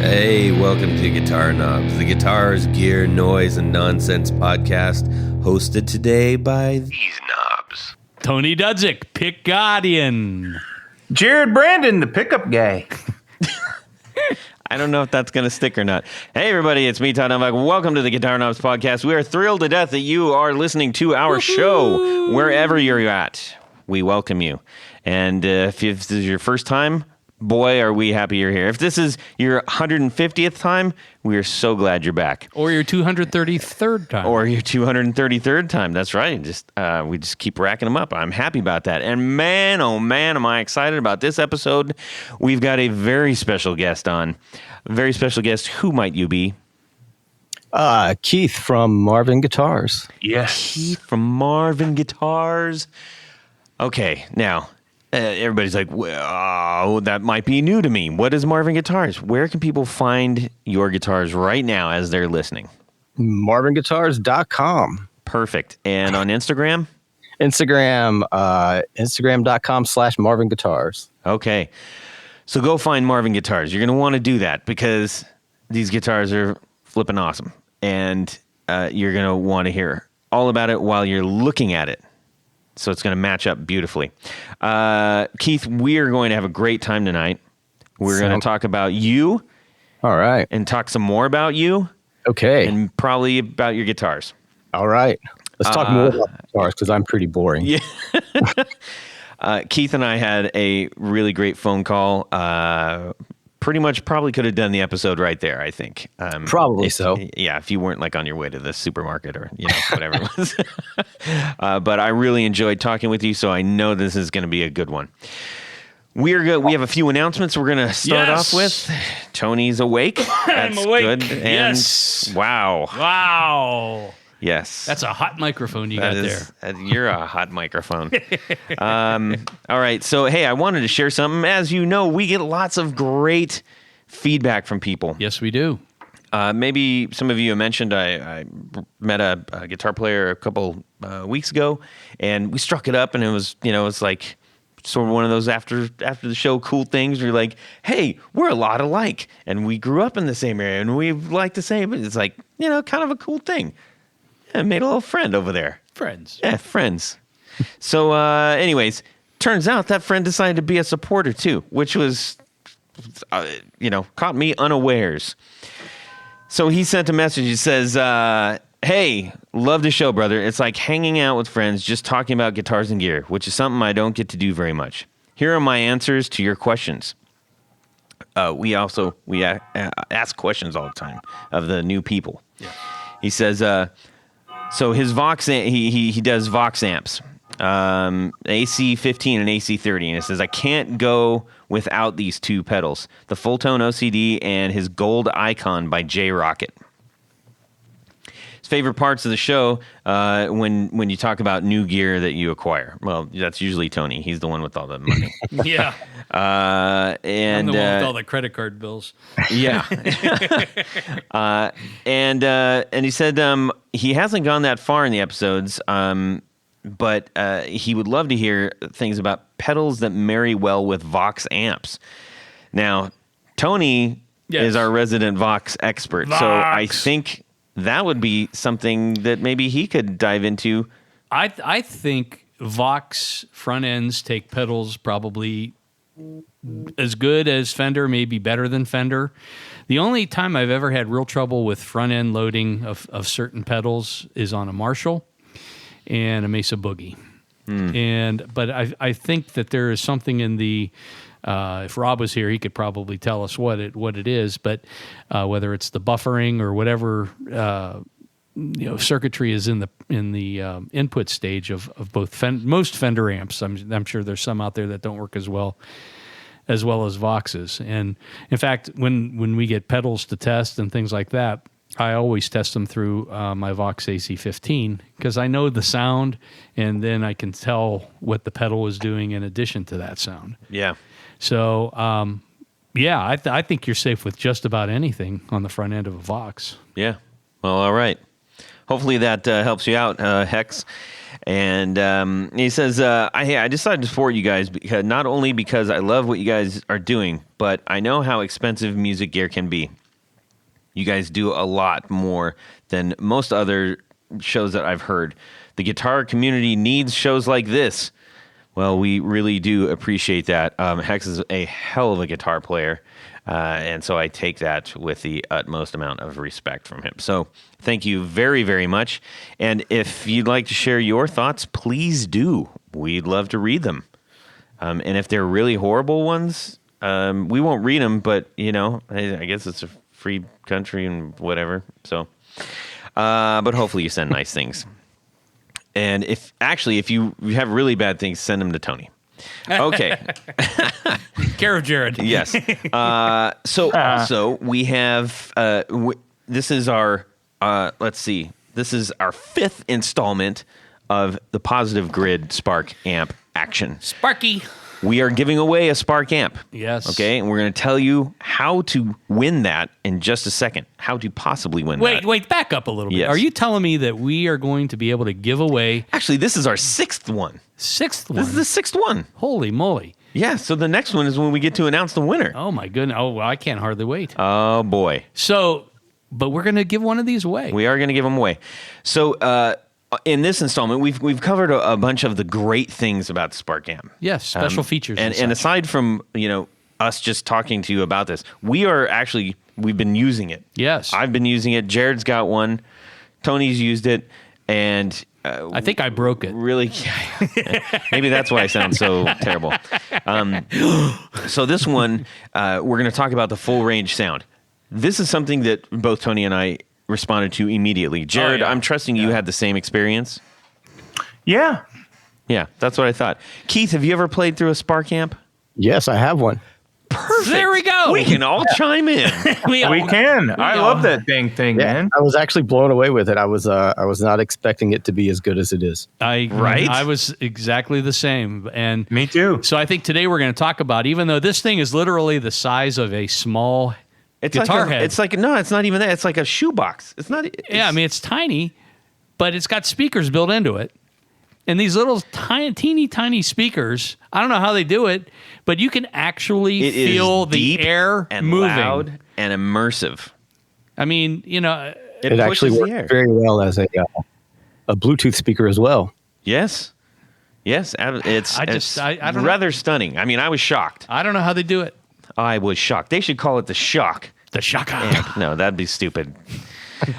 Hey, welcome to Guitar Knobs, the guitars, gear, noise, and nonsense podcast, hosted today by these knobs. Tony Dudzik, Pick Guardian. Jared Brandon, the pickup guy. I don't know if that's going to stick or not. Hey, everybody, it's me, Todd. Welcome to the Guitar Knobs podcast. We are thrilled to death that you are listening to our show wherever you're at. We welcome you. And if this is your first time, boy, are we happy you're here. If this is your 150th time, we are so glad you're back. Or your 233rd time. Or your 233rd time. That's right. We just keep racking them up. I'm happy about that. And man, oh man, am I excited about this episode. We've got a very special guest on. A very special guest. Who might you be? Keith from Marvin Guitars. Yes. Keith from Marvin Guitars. Okay, now, everybody's like, well, that might be new to me. What is Marvin Guitars? Where can people find your guitars right now as they're listening? MarvinGuitars.com. Perfect. And on Instagram? Instagram.com/Marvin Guitars. Okay. So go find Marvin Guitars. You're going to want to do that because these guitars are flipping awesome. And you're going to want to hear all about it while you're looking at it. So it's going to match up beautifully. Keith, we are going to have a great time tonight. We're going to talk about you. All right. And talk some more about you. Okay. And probably about your guitars. All right. Let's talk more about guitars because I'm pretty boring. Yeah. Keith and I had a really great phone call. Pretty much probably could have done the episode right there, I think. Probably so. Yeah, if you weren't like on your way to the supermarket or whatever it was. But I really enjoyed talking with you, so I know this is going to be a good one. We have a few announcements we're going to start off with. Tony's awake. I'm awake. Good. And yes. Wow. Wow. Yes. That's a hot microphone you got there. You're a hot microphone. All right. So, hey, I wanted to share something. As you know, we get lots of great feedback from people. Yes, we do. Maybe some of you mentioned I met a guitar player a couple weeks ago, and we struck it up, and it was, it's like sort of one of those after the show cool things where you're like, hey, we're a lot alike, and we grew up in the same area, and we like the same. It's like, kind of a cool thing. I made a little friend over there. Friends. Yeah, friends. So, anyways, turns out that friend decided to be a supporter too, which was, caught me unawares. So he sent a message. He says, hey, love the show, brother. It's like hanging out with friends, just talking about guitars and gear, which is something I don't get to do very much. Here are my answers to your questions. We ask questions all the time of the new people. Yeah. He says, so his Vox, he does Vox amps, AC15 and AC30, and it says, I can't go without these two pedals, the Full Tone OCD and his Gold Icon by J Rocket. His favorite parts of the show, when you talk about new gear that you acquire. Well, that's usually Tony. He's the one with all the money. Yeah. And I'm the one with all the credit card bills. Yeah. And he said he hasn't gone that far in the episodes, but he would love to hear things about pedals that marry well with Vox amps. Now, Tony is our resident Vox expert, so I think that would be something that maybe he could dive into. I think Vox front ends take pedals probably as good as Fender, maybe better than Fender. The only time I've ever had real trouble with front end loading of certain pedals is on a Marshall and a Mesa Boogie. But I think that there is something in the if Rob was here, he could probably tell us what it is. But whether it's the buffering or whatever circuitry is in the input stage of both most Fender amps. I'm sure there's some out there that don't work as well as Voxes. And in fact, when we get pedals to test and things like that, I always test them through my Vox AC15 because I know the sound, and then I can tell what the pedal is doing in addition to that sound. Yeah. So, I think you're safe with just about anything on the front end of a Vox. Yeah. Well, all right. hopefully that helps you out, Hex. And he says, I decided to support you guys because not only because I love what you guys are doing, but I know how expensive music gear can be. You guys do a lot more than most other shows that I've heard. The guitar community needs shows like this. Well, we really do appreciate that. Hex is a hell of a guitar player, and so I take that with the utmost amount of respect from him. So thank you very, very much. And if you'd like to share your thoughts, please do. We'd love to read them. And if they're really horrible ones, we won't read them, but, you know, I guess it's a free country and whatever. So, but hopefully you send nice things. And if you have really bad things, send them to Tony. Okay. Care of Jared. Yes. So also we have this is our let's see. This is our 5th installment of the Positive Grid Spark Amp action. Sparky. We are giving away a Spark Amp. Yes. Okay, and we're going to tell you how to win that in just a second. How to possibly win that. Wait, back up a little bit. Yes. Are you telling me that we are going to be able to give away Actually, this is our 6th one. 6th one? This is the 6th one. Holy moly. Yeah, so the next one is when we get to announce the winner. Oh my goodness. Oh, well, I can't hardly wait. Oh, boy. So, but we're going to give one of these away. We are going to give them away. So, in this installment, we've covered a bunch of the great things about the Spark Amp. Yes, special features. And aside from, you know, us just talking to you about this, we've been using it. Yes. I've been using it. Jared's got one. Tony's used it. And I think I broke it. really, maybe that's why I sound so terrible. So this one, we're going to talk about the full range sound. This is something that both Tony and I responded to immediately. Jared, yeah. I'm trusting you had the same experience. Yeah. Yeah, that's what I thought. Keith, have you ever played through a Spark Amp? Yes, I have one. Perfect. There we go. We can all chime in. We can. I love that dang thing, Yeah, man. I was actually blown away with it. I was not expecting it to be as good as it is. Right? I was exactly the same. And Me too. so I think today we're going to talk about, even though this thing is literally the size of a small guitar head. It's like, no, it's not even that. It's like a shoebox. It's not. Yeah, I mean, it's tiny, but it's got speakers built into it. And these little teeny tiny speakers, I don't know how they do it, but you can actually it is feel the deep air and moving. loud and immersive. I mean, you know, It actually pushes the worked air. very well as a Bluetooth speaker as well. Yes. Yes. It's I don't know. rather stunning. I mean, I was shocked. I don't know how they do it. I was shocked. They should call it the Shock. The shaka. Amp. No, that'd be stupid.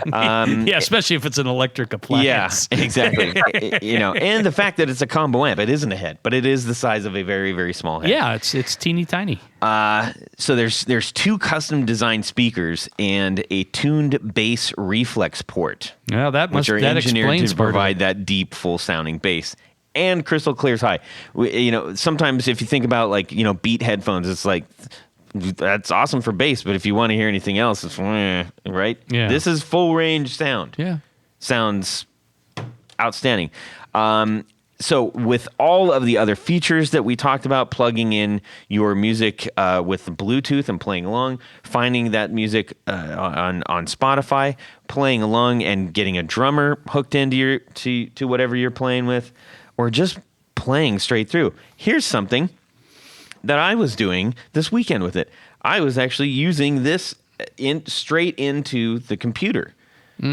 Yeah, especially if it's an electric appliance. Yeah, exactly. You know, and the fact that it's a combo amp, it isn't a head, but it is the size of a very, very small head. Yeah, it's teeny tiny. So there's 2 custom designed speakers and a tuned bass reflex port, Well, that which are that engineered explains to part of provide it. that deep, full sounding bass. And crystal clears high. You know, sometimes if you think about like, you know, Beat headphones, it's like, that's awesome for bass, but if you want to hear anything else, it's right. Yeah. This is full range sound. Yeah. Sounds outstanding. So with all of the other features that we talked about, plugging in your music with Bluetooth and playing along, finding that music on Spotify, playing along and getting a drummer hooked into to whatever you're playing with, or just playing straight through. Here's something that I was doing this weekend with it. I was actually using this straight into the computer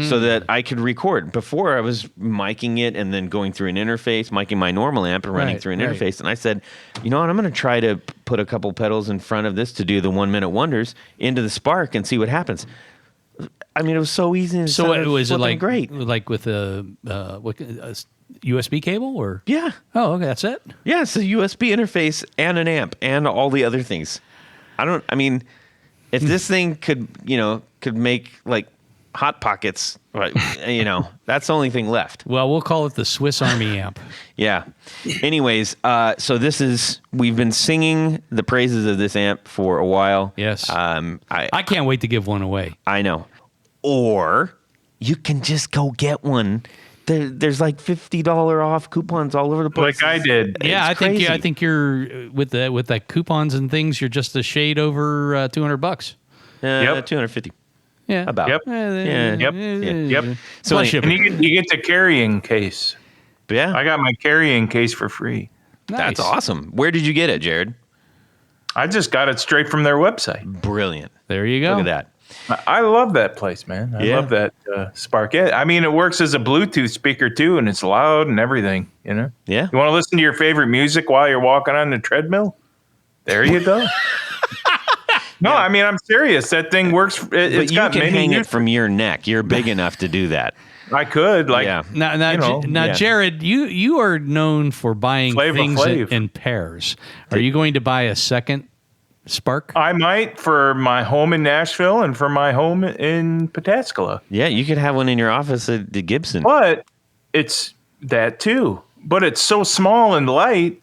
so that I could record. Before I was miking it and then going through an interface, miking my normal amp and running Right, through an right. interface. And I said, you know what, I'm going to try to put a couple pedals in front of this to do the 1 minute wonders into the Spark and see what happens. I mean, it was so easy. And So sounded was it flipping like great? with a USB cable or? Yeah. Oh, okay, that's it. Yeah, it's a USB interface and an amp and all the other things. I mean, if this thing could make like Hot Pockets, you know, that's the only thing left. Well, we'll call it the Swiss Army amp. Yeah. Anyways, so we've been singing the praises of this amp for a while. Yes. I can't wait to give one away. I know. Or you can just go get one. There's like $50 off coupons all over the place. Like I did. Yeah, It's I crazy. think you're with the coupons and things. You're just a shade over $200. Yep. 250. Yeah. About. Yep. Yeah. Yep. So Plus And you get the carrying case. yeah, I got my carrying case for free. that's Nice. awesome. Where did you get it, Jared? I just got it straight from their website. Brilliant. There you go. Look at that. I love that place, man. I Yeah. love that Spark. Yeah, I mean, it works as a Bluetooth speaker too, and it's loud and everything. You know. Yeah. You want to listen to your favorite music while you're walking on the treadmill? There you go. No, I mean, I'm serious. That thing works. But It's you got can many hang it uses. from your neck. You're big enough to do that. I could Yeah. Now, You know, now yeah. Jared, you are known for buying Flavor things Flav. in pairs. Are you going to buy a second Spark? I might for my home in Nashville and for my home in Pataskala. Yeah, you could have one in your office at the Gibson. But it's that too. But it's so small and light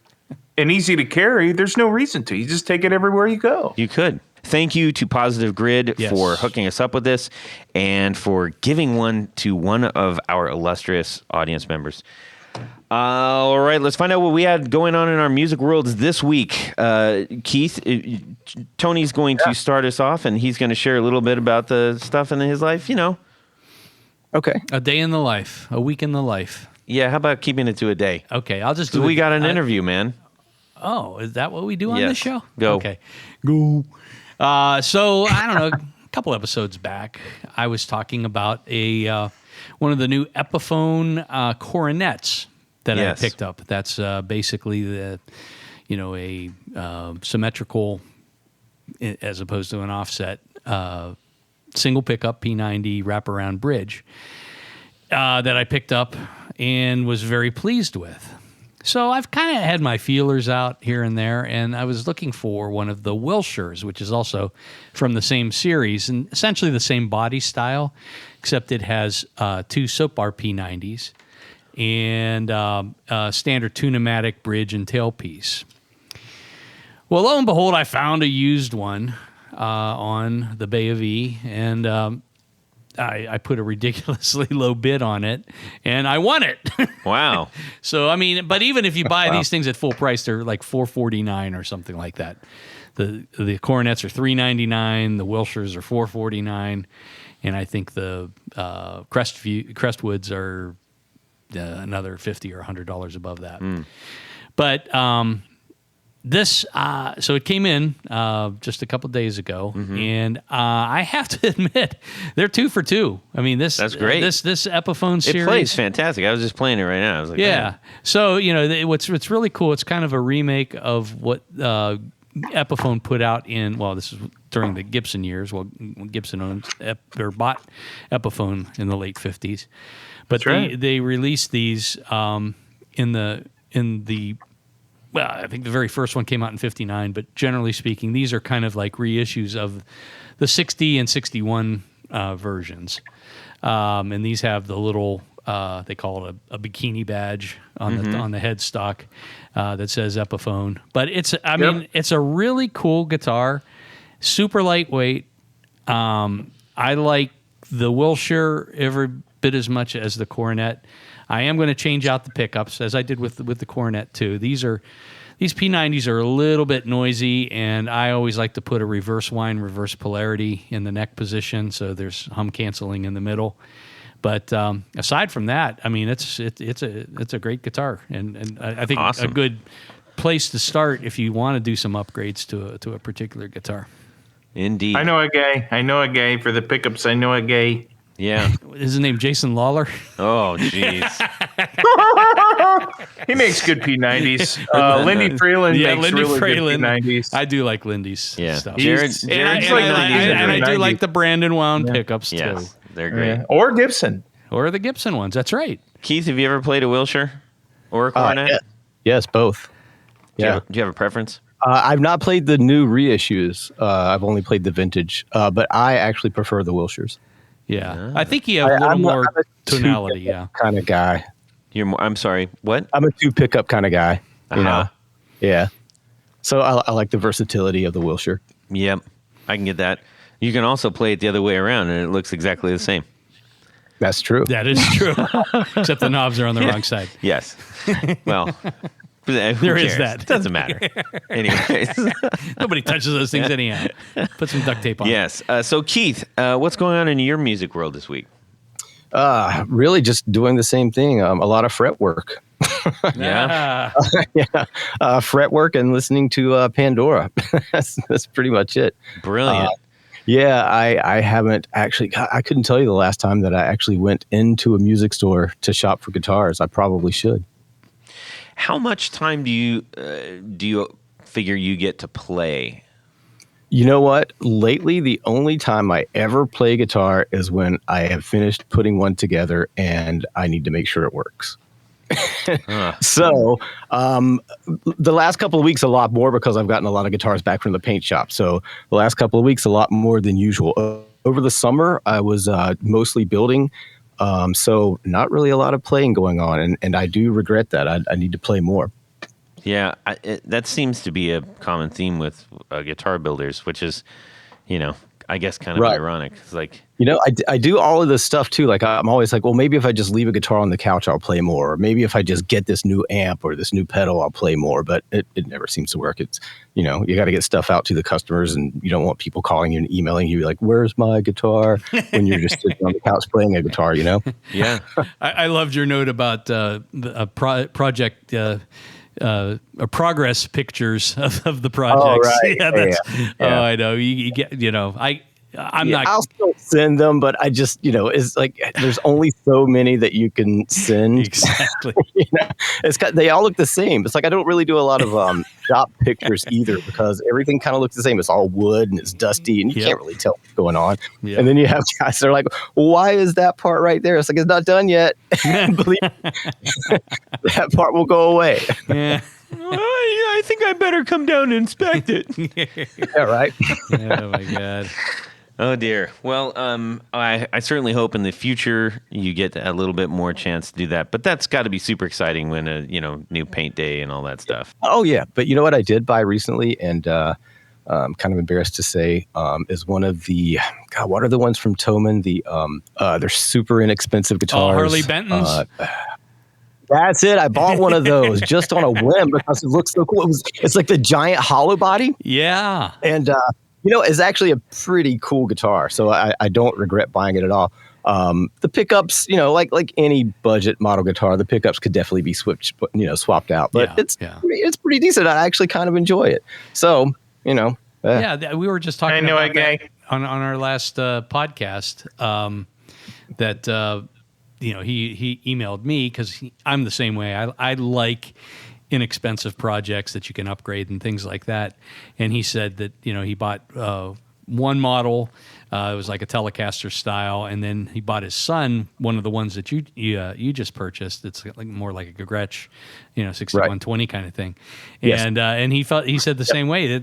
and easy to carry. There's no reason to. You just take it everywhere you go. You could. Thank you to Positive Grid Yes. for hooking us up with this and for giving one to one of our illustrious audience members. All right, let's find out what we had going on in our music worlds this week. Keith, Tony's going to start us off, and he's going to share a little bit about the stuff in his life, you know. Okay. A day in the life, a week in the life. Yeah, how about keeping it to a day? Okay, I'll just 'Cause do we it. got an interview, man. Oh, is that what we do on Yes. this show? Go. Okay. Go. So I don't know. A couple episodes back, I was talking about one of the new Epiphone coronets that Yes. I picked up. That's basically a symmetrical, as opposed to an offset, single pickup P90 wraparound bridge that I picked up and was very pleased with. So I've kind of had my feelers out here and there, and I was looking for one of the Wilshires, which is also from the same series and essentially the same body style, except it has two soap bar P90s and a standard tunematic bridge and tailpiece. Well, lo and behold, I found a used one on the Bay of E, and I put a ridiculously low bid on it, and I won it. Wow. So I mean, but even if you buy these things at full price, they're like $449 or something like that. The coronets are $399, the Wilshires are $449, and I think the Crestwoods are another $50 or $100 above that. But this, so it came in just a couple days ago, and I have to admit, they're 2 for 2. I mean, That's great. This Epiphone series, It plays fantastic. I was just playing it right now. I was like, yeah. man. So what's really cool. It's kind of a remake of what Epiphone put out in. Well, this is during the Gibson years. Well, Gibson bought Epiphone in the late 50s, but That's right. they released these in the. Well, I think the very first one came out in 59, but generally speaking, these are kind of like reissues of the 60 and 61 versions. And these have the little, they call it a bikini badge on the headstock that says Epiphone. But it's a really cool guitar, super lightweight. I like the Wilshire every bit as much as the Coronet. I am going to change out the pickups, as I did with the Coronet too. These P90s are a little bit noisy, and I always like to put a reverse whine, reverse polarity in the neck position, so there's hum canceling in the middle. But aside from that, I mean, it's a great guitar, and I think Awesome. a good place to start if you want to do some upgrades to a particular guitar. Indeed. I know a guy for the pickups. I know a guy. Yeah. Is his name Jason Lawler? Oh, jeez. He makes good P90s. Lindy Freeland makes really good P90s. I do like Lindy's Yeah. stuff. He's- Jared's like And I do 90s. like the Brandon wound pickups too, Yes, they're great. Yeah. Or Gibson. or the Gibson ones. That's right. Keith, have you ever played a Wilshire or a Coronet? Yeah. Yes, both. Yeah. Do you have a preference? I've not played the new reissues. I've only played the vintage, but I actually prefer the Wilshires. Yeah, I think you have a little more tonality. Yeah, kind of guy. I'm sorry. What? I'm a 2 pickup kind of guy. You know? Uh-huh. Yeah. So I like the versatility of the Wilshire. Yep. I can get that. You can also play it the other way around, and it looks exactly the same. That's true. that is true. Except the knobs are on the wrong side. Yes. Well, There is that. Doesn't matter. Anyways. Nobody touches those things anyhow. Put some duct tape on. Yes. So Keith, what's going on in your music world this week? Really just doing the same thing. A lot of fret work. Yeah. Fret work and listening to Pandora. That's pretty much it. Brilliant. I haven't actually. I couldn't tell you the last time that I actually went into a music store to shop for guitars. I probably should. How much time do you figure you get to play? You know what? Lately, the only time I ever play guitar is when I have finished putting one together and I need to make sure it works. So the last couple of weeks, a lot more because I've gotten a lot of guitars back from the paint shop. So the last couple of weeks, a lot more than usual. Over the summer, I was mostly building. So not really a lot of playing going on. And I do regret that. I need to play more. Yeah, that seems to be a common theme with guitar builders, which is, I guess kind of ironic. It's like, I do all of this stuff too. Like I'm always like, well, maybe if I just leave a guitar on the couch, I'll play more. Or maybe if I just get this new amp or this new pedal, I'll play more. But it never seems to work. It's, you got to get stuff out to the customers, and you don't want people calling you and emailing you like, "Where's my guitar?" when you're just sitting on the couch playing a guitar. Yeah. I loved your note about a project. Progress pictures of the projects. Oh, right. Yeah. Yeah. I know. You get. I'm not. I'll still send them, but I just, it's like there's only so many that you can send. Exactly. They all look the same. It's like I don't really do a lot of shop pictures either because everything kind of looks the same. It's all wood and it's dusty and you can't really tell what's going on. Yep. And then you have guys that are like, "Why is that part right there?" It's like it's not done yet. Believe that part will go away. Yeah. I think I better come down and inspect it. Yeah, right. Oh my God. Oh dear. Well, I certainly hope in the future you get a little bit more chance to do that. But that's got to be super exciting when new paint day and all that stuff. Oh yeah, but you know what I did buy recently, and I'm kind of embarrassed to say, is one of the what are the ones from Thomann? They're super inexpensive guitars. Oh, Harley Benton's. That's it. I bought one of those just on a whim because it looks so cool. It's like the giant hollow body. Yeah. And it's actually a pretty cool guitar, so I don't regret buying it at all. The pickups, like any budget model guitar, the pickups could definitely be swapped out. But it's pretty decent. I actually kind of enjoy it. So, we were just talking about that on our last podcast that he emailed me because I'm the same way. I like inexpensive projects that you can upgrade and things like that. And he said that, he bought one model. It was like a Telecaster style. And then he bought his son one of the ones that you just purchased. It's like more like a Gretsch, 6120 kind of thing. Yes. And he said the same way that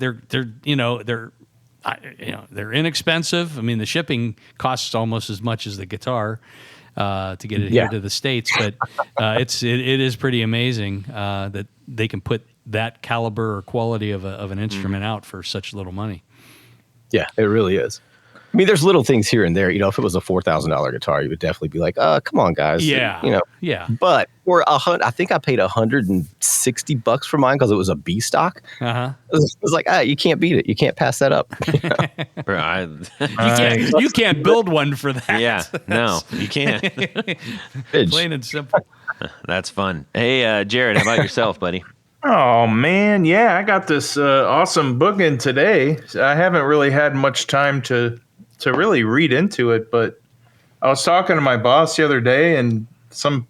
they're inexpensive. I mean, the shipping costs almost as much as the guitar. To get it here to the States, but it is pretty amazing that they can put that caliber or quality of an instrument out for such little money. Yeah, it really is. I mean, there's little things here and there. If it was a $4,000 guitar, you would definitely be like, come on, guys. Yeah. Yeah. But for I think I paid $160 for mine because it was a B stock. Uh-huh. It was like, you can't beat it. You can't pass that up. You can't build one for that. Yeah. No, you can't. Plain and simple. That's fun. Hey, Jared, how about yourself, buddy? Oh, man. Yeah, I got this awesome book in today. I haven't really had much time to really read into it, but I was talking to my boss the other day, and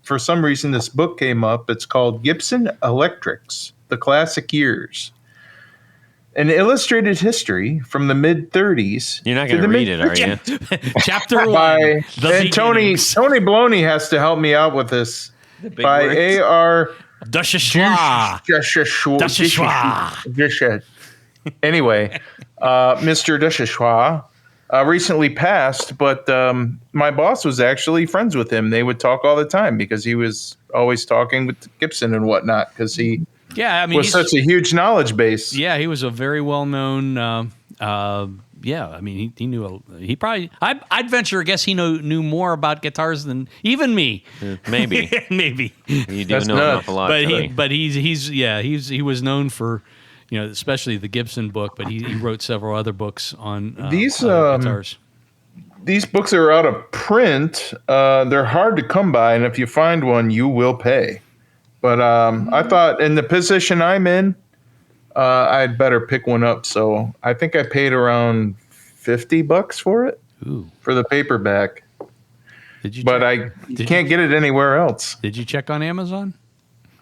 for some reason this book came up. It's called Gibson Electrics, The Classic Years. An illustrated history from the mid-30s. You're not going to read it, are you? Chapter 1. And Tony Baloney has to help me out with this. By A.R. Dushishwa. Anyway, Mr. Dushishwa recently passed, but my boss was actually friends with him. They would talk all the time because he was always talking with Gibson and whatnot because he was such a huge knowledge base. Yeah, he was a very well-known yeah, I mean, he knew. He probably. I'd venture a guess he knew more about guitars than even me. Maybe. Maybe. You do That's know an nuts. awful lot. But he was known for, especially the Gibson book. But he wrote several other books on These, other guitars. These books are out of print. They're hard to come by, and if you find one, you will pay. But I thought in the position I'm in, I'd better pick one up. So I think I paid around $50 for it. Ooh. For the paperback. Did you? But I can't get it anywhere else. Did you check on Amazon?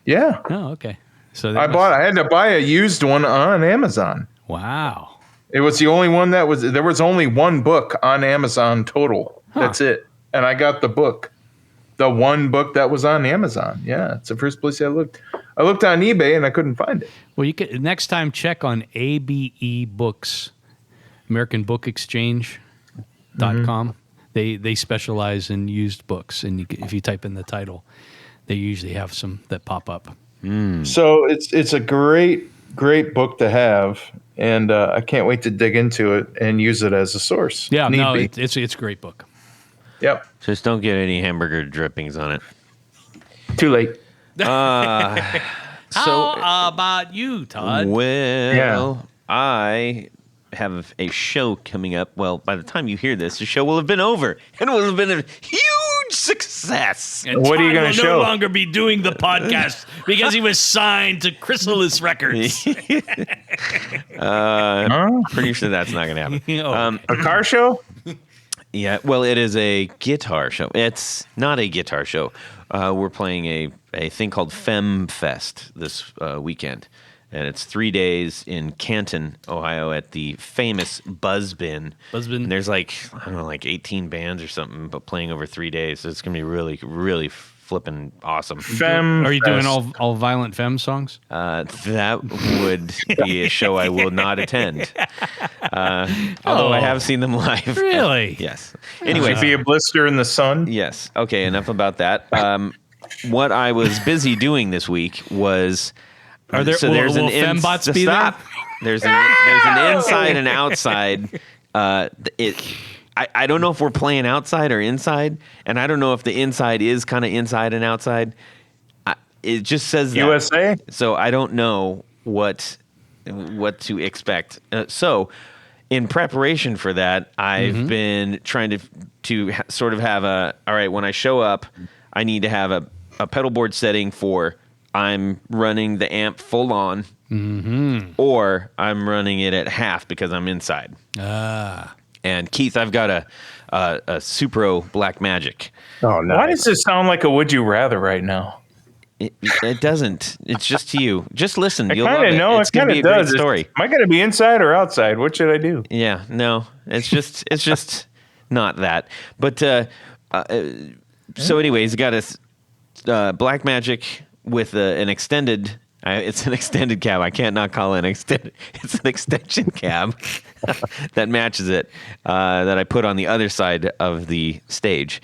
Yeah. Oh, okay. So I had to buy a used one on Amazon. Wow. It was the only one there was only one book on Amazon total. Huh. That's it. And I got the book. The one book that was on Amazon. Yeah, it's the first place I looked. I looked on eBay and I couldn't find it. Well, you could next time check on ABE Books, American Book Exchange.com. They specialize in used books, and if you type in the title, they usually have some that pop up. So it's a great book to have, and I can't wait to dig into it and use it as a source. Yeah, Need no, be. it's a great book. Yep. Just don't get any hamburger drippings on it. Too late. How about you, Todd? Well, I have a show coming up. Well, by the time you hear this, the show will have been over and will have been a huge success. And What are you Todd gonna will show? no longer be doing the podcast because he was signed to Chrysalis Records. Pretty sure that's not going to happen. Oh. A car show? Yeah, well, it is a guitar show. It's not a guitar show. We're playing a thing called Fem Fest this weekend. And it's 3 days in Canton, Ohio, at the famous Buzzbin. And there's like 18 bands or something, but playing over 3 days. So it's going to be really, really flipping awesome. Fem Are you doing Fest. all violent femme songs? That would be a show I will not attend. Although I have seen them live. Really? Yes. Anyways, Should be a blister in the sun? yes. Okay, enough about that. What I was busy doing this week was... Will fembots be there? There's an inside and outside. I don't know if we're playing outside or inside, and I don't know if the inside is kind of inside and outside. It just says that. USA? So I don't know what to expect. So in preparation for that, I've been trying to sort of have all right, when I show up, I need to have a pedal board setting for I'm running the amp full on, or I'm running it at half because I'm inside. And Keith, I've got a Supro Black Magic. Oh no! Why does this sound like a would you rather right now? It doesn't. It's just to you. Just listen. I You'll love kind of it. know. It's It going kind to be of a does. great story. Am I going to be inside or outside? What should I do? Yeah. No. It's just not that. But so, anyways, got a Black Magic with an extended. It's an extended cab. I can't not call it an extended. It's an extension cab that matches it that I put on the other side of the stage.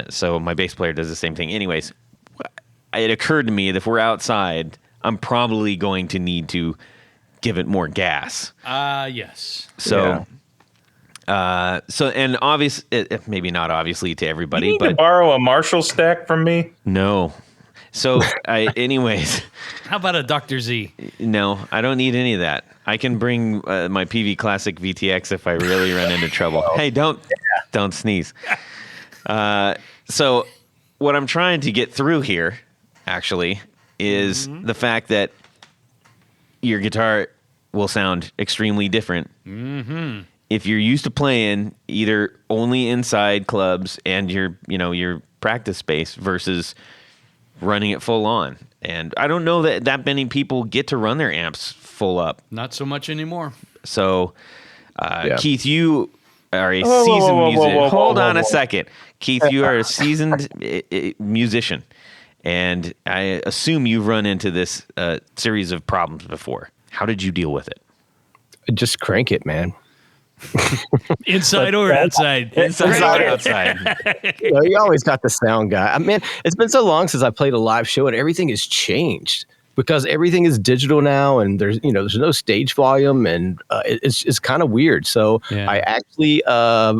So my bass player does the same thing. Anyways, it occurred to me that if we're outside, I'm probably going to need to give it more gas. Yes. So. And obvious, maybe not obviously to everybody, You need but to borrow a Marshall stack from me. no. So, anyways, How about a Dr. Z? no, I don't need any of that. I can bring my PV Classic VTX if I really run into trouble. Hey, don't sneeze. So, what I'm trying to get through here, actually, is the fact that your guitar will sound extremely different. If you're used to playing either only inside clubs and your practice space versus running it full on. And I don't know that many people get to run their amps full up. Not so much anymore. So, Keith, you are a seasoned musician. Hold on a second. Keith, you are a seasoned musician. And I assume you've run into this series of problems before. How did you deal with it? Just crank it, man. Inside or outside? Inside or outside? You always got the sound guy. I mean, it's been so long since I played a live show and everything has changed. because everything is digital now, and there's no stage volume, and it's kind of weird. So I actually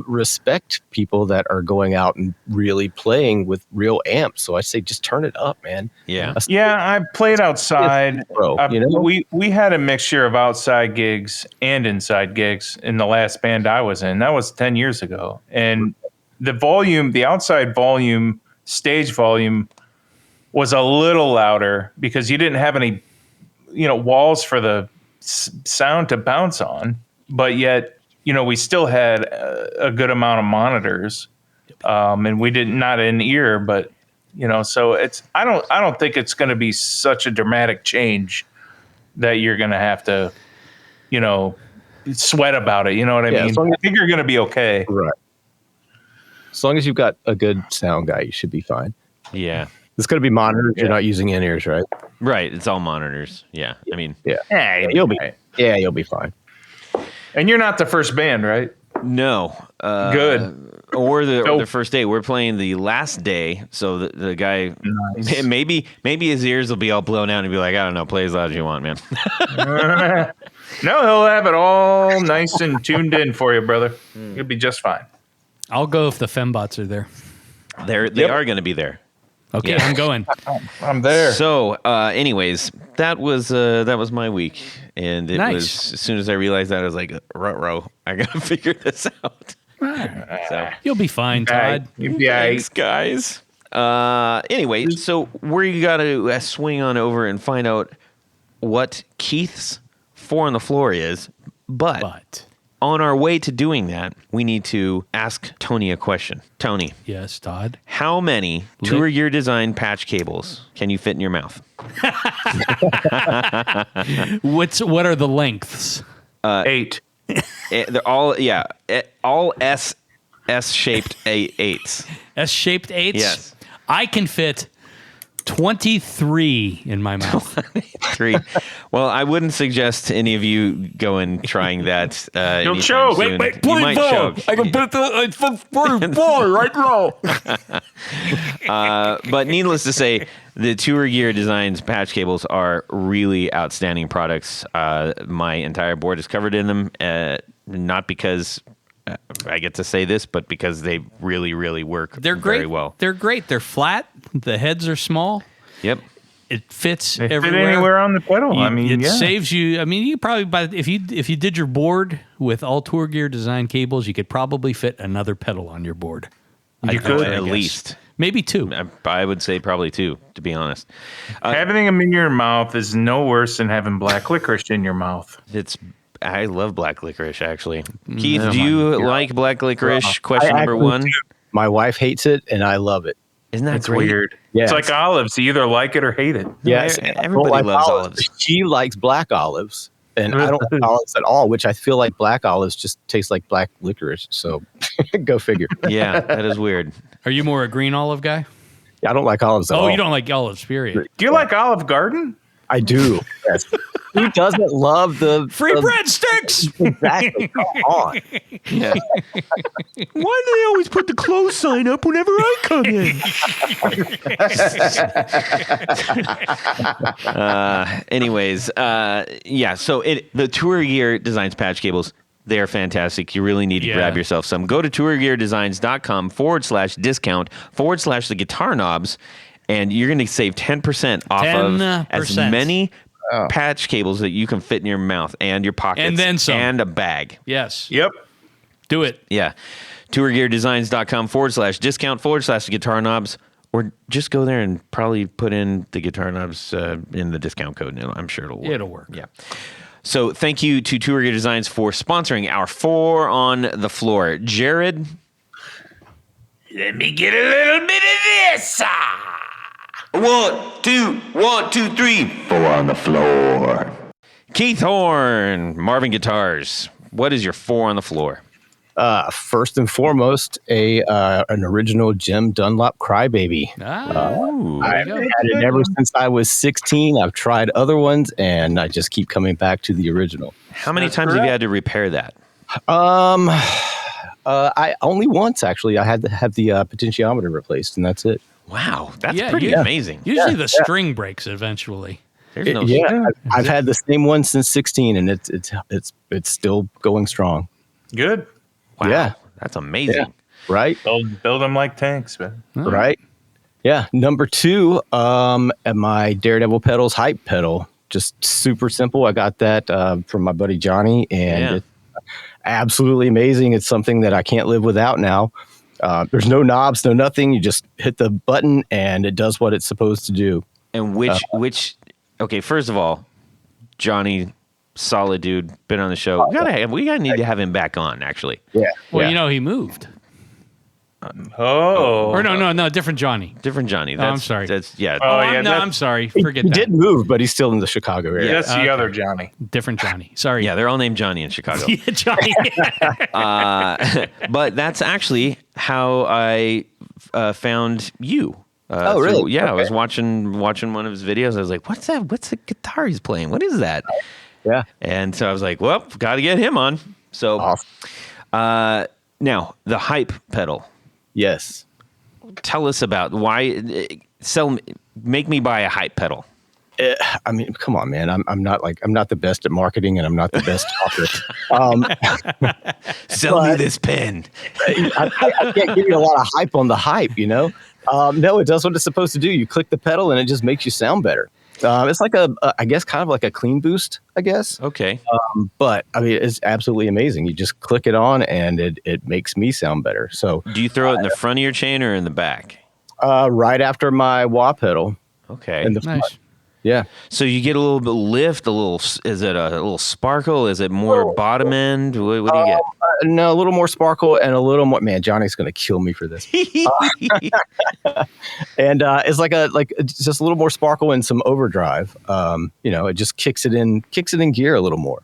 respect people that are going out and really playing with real amps. So I say just turn it up, man. Yeah. I played outside. We had a mixture of outside gigs and inside gigs in the last band I was in. That was 10 years ago, and the outside volume, stage volume, was a little louder because you didn't have any, walls for the sound to bounce on. But yet, we still had a good amount of monitors, and we not in ear, but so it's. I don't think it's going to be such a dramatic change that you're going to have to, sweat about it. You know what I mean? I think you're going to be okay. Right. As long as you've got a good sound guy, you should be fine. Yeah. It's going to be monitors. You're not using in-ears, right? Right. It's all monitors. Yeah. I mean, you'll be fine. And you're not the first band, right? No. Good. Or the first day. We're playing the last day. So the guy, maybe his ears will be all blown out and be like, I don't know, play as loud as you want, man. No, he'll have it all nice and tuned in for you, brother. You'll be just fine. I'll go if the fembots are there. They are going to be there. Okay, I'm going. I'm there. So, anyways, that was my week, and it was as soon as I realized that I was like, ruh-roh, I gotta figure this out. So You'll be fine, Todd. Thanks, guys. Anyway, so we got to swing on over and find out what Keith's 4 on the floor is, but on our way to doing that, we need to ask Tony a question. Tony. Yes, Todd. How many Tour Gear Design patch cables can you fit in your mouth? What are the lengths? 8. They're all S-shaped eights. S-shaped eights? Yes. I can fit 23 in my mouth. 3. Well, I wouldn't suggest any of you going trying that. You'll choke. Soon. Wait, you might choke. I can fit the 44 right now. But needless to say, the Tour Gear Designs patch cables are really outstanding products. My entire board is covered in them, not because I get to say this, but because they really, really work very well. They're great. They're flat. The heads are small. Yep. It fits They everywhere. fit anywhere on the pedal. It saves you. I mean, you probably if you did your board with all Tour Gear Design cables, you could probably fit another pedal on your board. You could at least. Maybe 2. I would say probably 2, to be honest. Having them in your mouth is no worse than having black licorice in your mouth. I love black licorice, actually. Keith, do you like black licorice? Question number 1. My wife hates it, and I love it. Isn't that It's great? weird. Yeah, it's like olives. You either like it or hate it. Yes, everybody loves olives. She likes black olives, and I don't like olives at all, which I feel like black olives just taste like black licorice. So go figure. Yeah, that is weird. Are you more a green olive guy? Yeah, I don't like olives at all. Oh, you don't like olives, period. Do you like Olive Garden? I do. Yes. Who doesn't love the Free breadsticks? Exactly. Come on. Yeah. Why do they always put the close sign up whenever I come in? Anyways, yeah. So the Tour Gear Designs patch cables, they are fantastic. You really need to grab yourself some. Go to tourgeardesigns.com/discount/the guitar knobs, and you're going to save 10% off of as many patch cables that you can fit in your mouth and your pockets and then some. And a bag. Yes. Yep. Do it. Yeah. tourgeardesigns.com/discount/the guitar knobs, or just go there and probably put in the guitar knobs in the discount code, and I'm sure it'll work. It'll work. Yeah. So thank you to Tour Gear Designs for sponsoring our 4 on the floor. Jared? Let me get a little bit of this. 1, 2, 1, 2, 3. 4 on the floor. Keith Horne, Marvin Guitars. What is your 4 on the floor? First and foremost, an original Jim Dunlop Crybaby. I've had it ever since I was 16. I've tried other ones, and I just keep coming back to the original. How many times have you had to repair that? I only once, actually. I had to have the potentiometer replaced, and that's it. Wow, that's pretty amazing. Usually the string breaks eventually. There's no. I've had the same one since 16, and it's still going strong. Good. Wow, Yeah. that's amazing. Yeah. Right. Build them like tanks, man. Right. Yeah. Number 2, my Daredevil pedals hype pedal. Just super simple. I got that from my buddy Johnny, and it's absolutely amazing. It's something that I can't live without now. There's no knobs, no nothing. You just hit the button, and it does what it's supposed to do. And which? Okay, first of all, Johnny, solid dude, been on the show. We gotta need to have him back on. Actually, Yeah. Well, he moved. Oh. Or no, different Johnny. different Johnny. I'm sorry. That's yeah. Oh, yeah, I'm sorry. Forget He that. did move, but he's still in the Chicago area. That's the other Johnny. Different Johnny. Sorry. Yeah, they're all named Johnny in Chicago. Yeah, Johnny. But that's actually how I found you. Oh, really? So, yeah, Okay. I was watching one of his videos. I was like, "What's that? What's the guitar he's playing? What is that?" Yeah. And so I was like, "Well, got to get him on." So, Awesome. now the hype pedal. Yes. Tell us about why. Make me buy a hype pedal. I mean, come on, man. I'm not the best at marketing, and I'm not the best talker. Sell me this pen. I can't give you a lot of hype on the hype, No, it does what it's supposed to do. You click the pedal, and it just makes you sound better. It's like I guess, kind of like a clean boost, I guess. Okay. But I mean, it's absolutely amazing. You just click it on, and it makes me sound better. So, Do you throw it in the front of your chain or in the back? right after my wah pedal, Okay. in the front. Nice. Yeah. So you get a little bit of lift, is it a little sparkle? Is it more bottom end? What do you get? No, a little more sparkle and a little more. Man, Johnny's gonna kill me for this. And it's like just a little more sparkle and some overdrive. It just kicks it in gear a little more.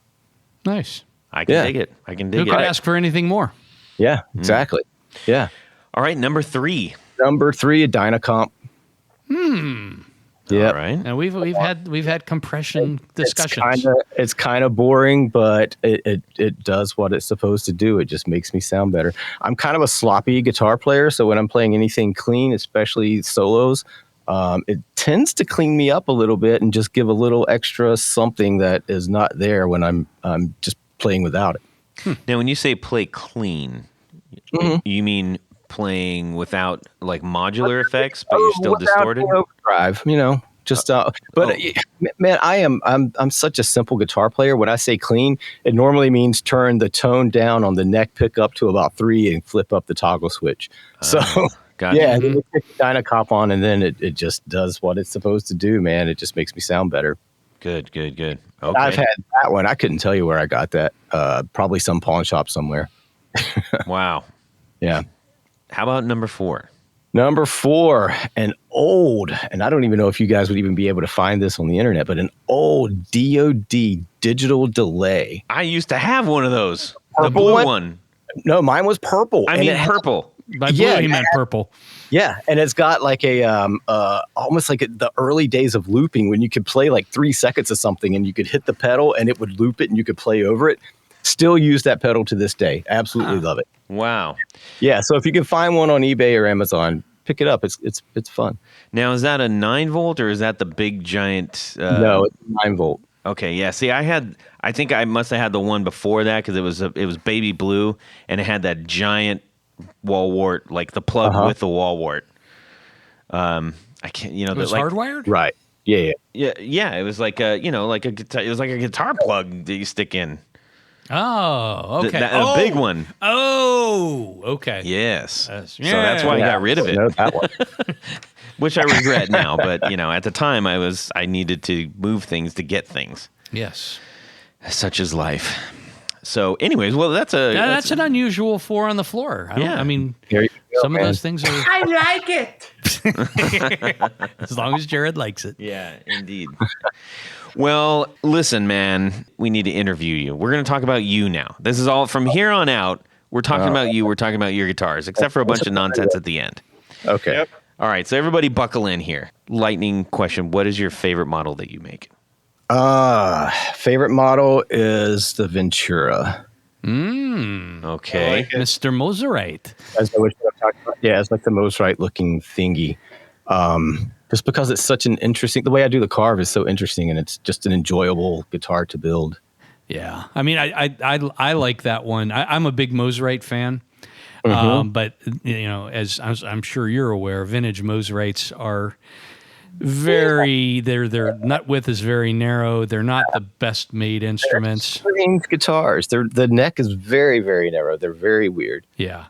Nice. I can Yeah. dig it. I can Who dig could it. ask for anything more? Yeah, exactly. Yeah. All right, number 3. Number 3, a Dynacomp. Yeah. All right. Now we've had compression discussions. It's kind of boring, but it does what it's supposed to do. It just makes me sound better. I'm kind of a sloppy guitar player, so when I'm playing anything clean, especially solos, it tends to clean me up a little bit and just give a little extra something that is not there when I'm just playing without it. Now, when you say play clean, you mean playing without like modular effects, but you're still Without distorted? the overdrive, just man, I'm such a simple guitar player. When I say clean, it normally means turn the tone down on the neck pickup to about 3 and flip up the toggle switch. So Gotcha. yeah, then you put the Dynacomp on, and then it just does what it's supposed to do, man. It just makes me sound better. Good. Okay. I've had that one. I couldn't tell you where I got that. Probably some pawn shop somewhere. Wow. Yeah. How about number 4? Number 4, an old, and I don't even know if you guys would even be able to find this on the internet, but an old DOD digital delay. I used to have one of those. The Purple blue one? one. No, mine was purple. I and mean it had- purple. By blue, he meant purple. Yeah, and it's got like a almost like the early days of looping when you could play like 3 seconds of something and you could hit the pedal and it would loop it and you could play over it. Still use that pedal to this day. Absolutely love it. Wow. Yeah, so if you can find one on eBay or Amazon, pick it up. It's fun. Now, is that a 9-volt or is that the big giant? No, it's 9 volt. Okay, yeah. See, I think I must have had the one before that because it was baby blue and it had that giant wall wart, like the plug with the wall wart. I can't, It was hardwired? Right. Yeah. Yeah. It was like a guitar. It was like a guitar plug that you stick in. Oh, okay. A big one. Oh, okay. Yes. Yes. So that's why I got rid of it, No, that one. which I regret now. But at the time I needed to move things to get things. Yes. Such is life. So, anyways, well, that's an unusual 4 on the floor. I mean, Here you go, some man. of those things are. I like it. As long as Jared likes it. Yeah, indeed. Well, listen, man, we need to interview you. We're going to talk about you now. This is all from here on out. We're talking about you. We're talking about your guitars, except for a bunch of nonsense at the end. Okay. Yep. All right, so everybody buckle in here. Lightning question. What is your favorite model that you make? Favorite model is the Ventura. Okay. Mr. Moserite. As I was talking about. Yeah, it's like the Mosrite looking thingy. just because it's such an interesting, the way I do the carve is so interesting, and it's just an enjoyable guitar to build. Yeah. I mean, I like that one. I'm a big Moserite fan. But as I'm sure you're aware, vintage Moserites are their nut width is very narrow. They're not the best made instruments. Strange guitars. The neck is very, very narrow. They're very weird. Yeah.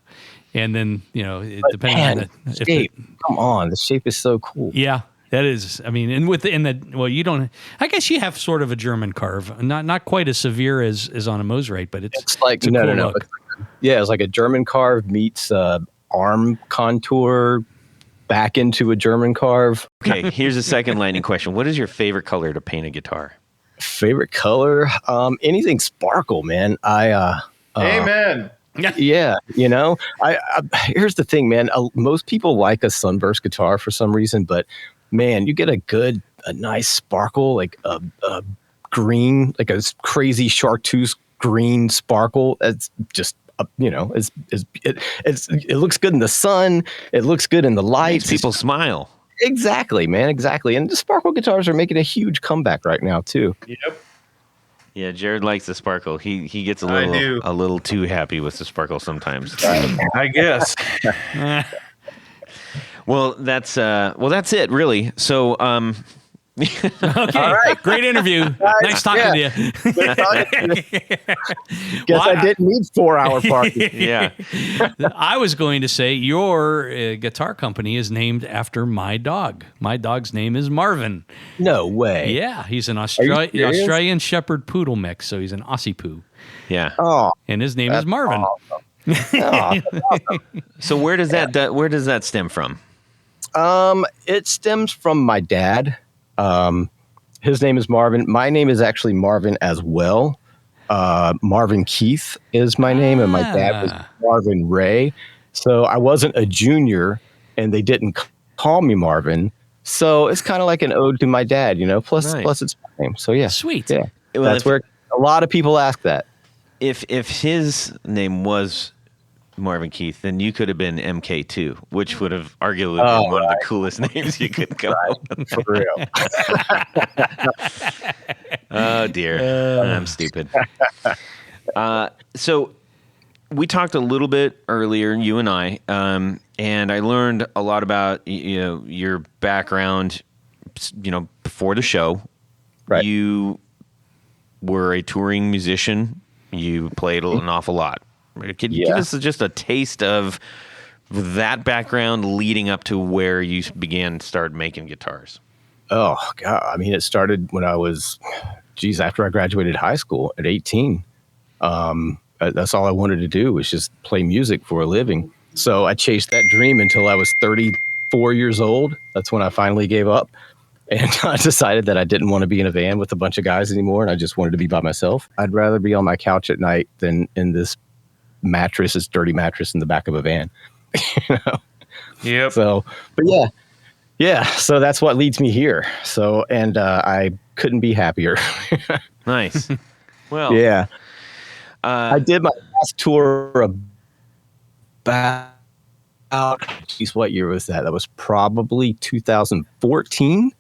And then, depending on the shape. Come on. The shape is so cool. Yeah. That is, I mean, you don't, I guess you have sort of a German carve, not quite as severe as on a Moserite, but it's like, no. It's like a German carve meets arm contour back into a German carve. Okay, here's a second lightning question. What is your favorite color to paint a guitar? Favorite color? Anything sparkle, man. Amen. Yeah, here's the thing, man. Most people like a sunburst guitar for some reason, but man, you get a nice sparkle, like a green, like a crazy chartreuse green sparkle. It's just, it looks good in the sun. It looks good in the lights. Makes people smile. Exactly, man. Exactly. And the sparkle guitars are making a huge comeback right now too. Yep. Yeah, Jared likes the sparkle. He gets a little too happy with the sparkle sometimes. I guess. Well, that's it, really. So, okay, all right. Great interview. Nice talking to you. Guess I didn't need 4-hour parking. Yeah. I was going to say your guitar company is named after my dog. My dog's name is Marvin. No way. Yeah, he's an Australian Shepherd Poodle mix, so he's an Aussie Poo. Yeah. Oh, and his name is Marvin. Awesome. So where does that stem from? It stems from my dad. His name is Marvin. My name is actually Marvin as well. Marvin Keith is my name, and my dad was Marvin Ray. So I wasn't a junior, and they didn't call me Marvin. So it's kind of like an ode to my dad, Plus it's my name. So yeah, sweet. Yeah, well, that's where a lot of people ask that. If his name was Marvin Keith, then you could have been MK2, which would have arguably been one of the coolest names you could come up with. For real. Oh, dear. I'm stupid. So we talked a little bit earlier, you and I, and I learned a lot about your background, before the show. Right. You were a touring musician. You played an awful lot. Can you give us just a taste of that background leading up to where you started making guitars? Oh, God. I mean, it started when I was, after I graduated high school at 18. That's all I wanted to do was just play music for a living. So I chased that dream until I was 34 years old. That's when I finally gave up. And I decided that I didn't want to be in a van with a bunch of guys anymore, and I just wanted to be by myself. I'd rather be on my couch at night than in this dirty mattress in the back of a van. Yep. So, but yeah. So that's what leads me here. So, and I couldn't be happier. Nice. Well, yeah. I did my last tour about, what year was that? That was probably 2014.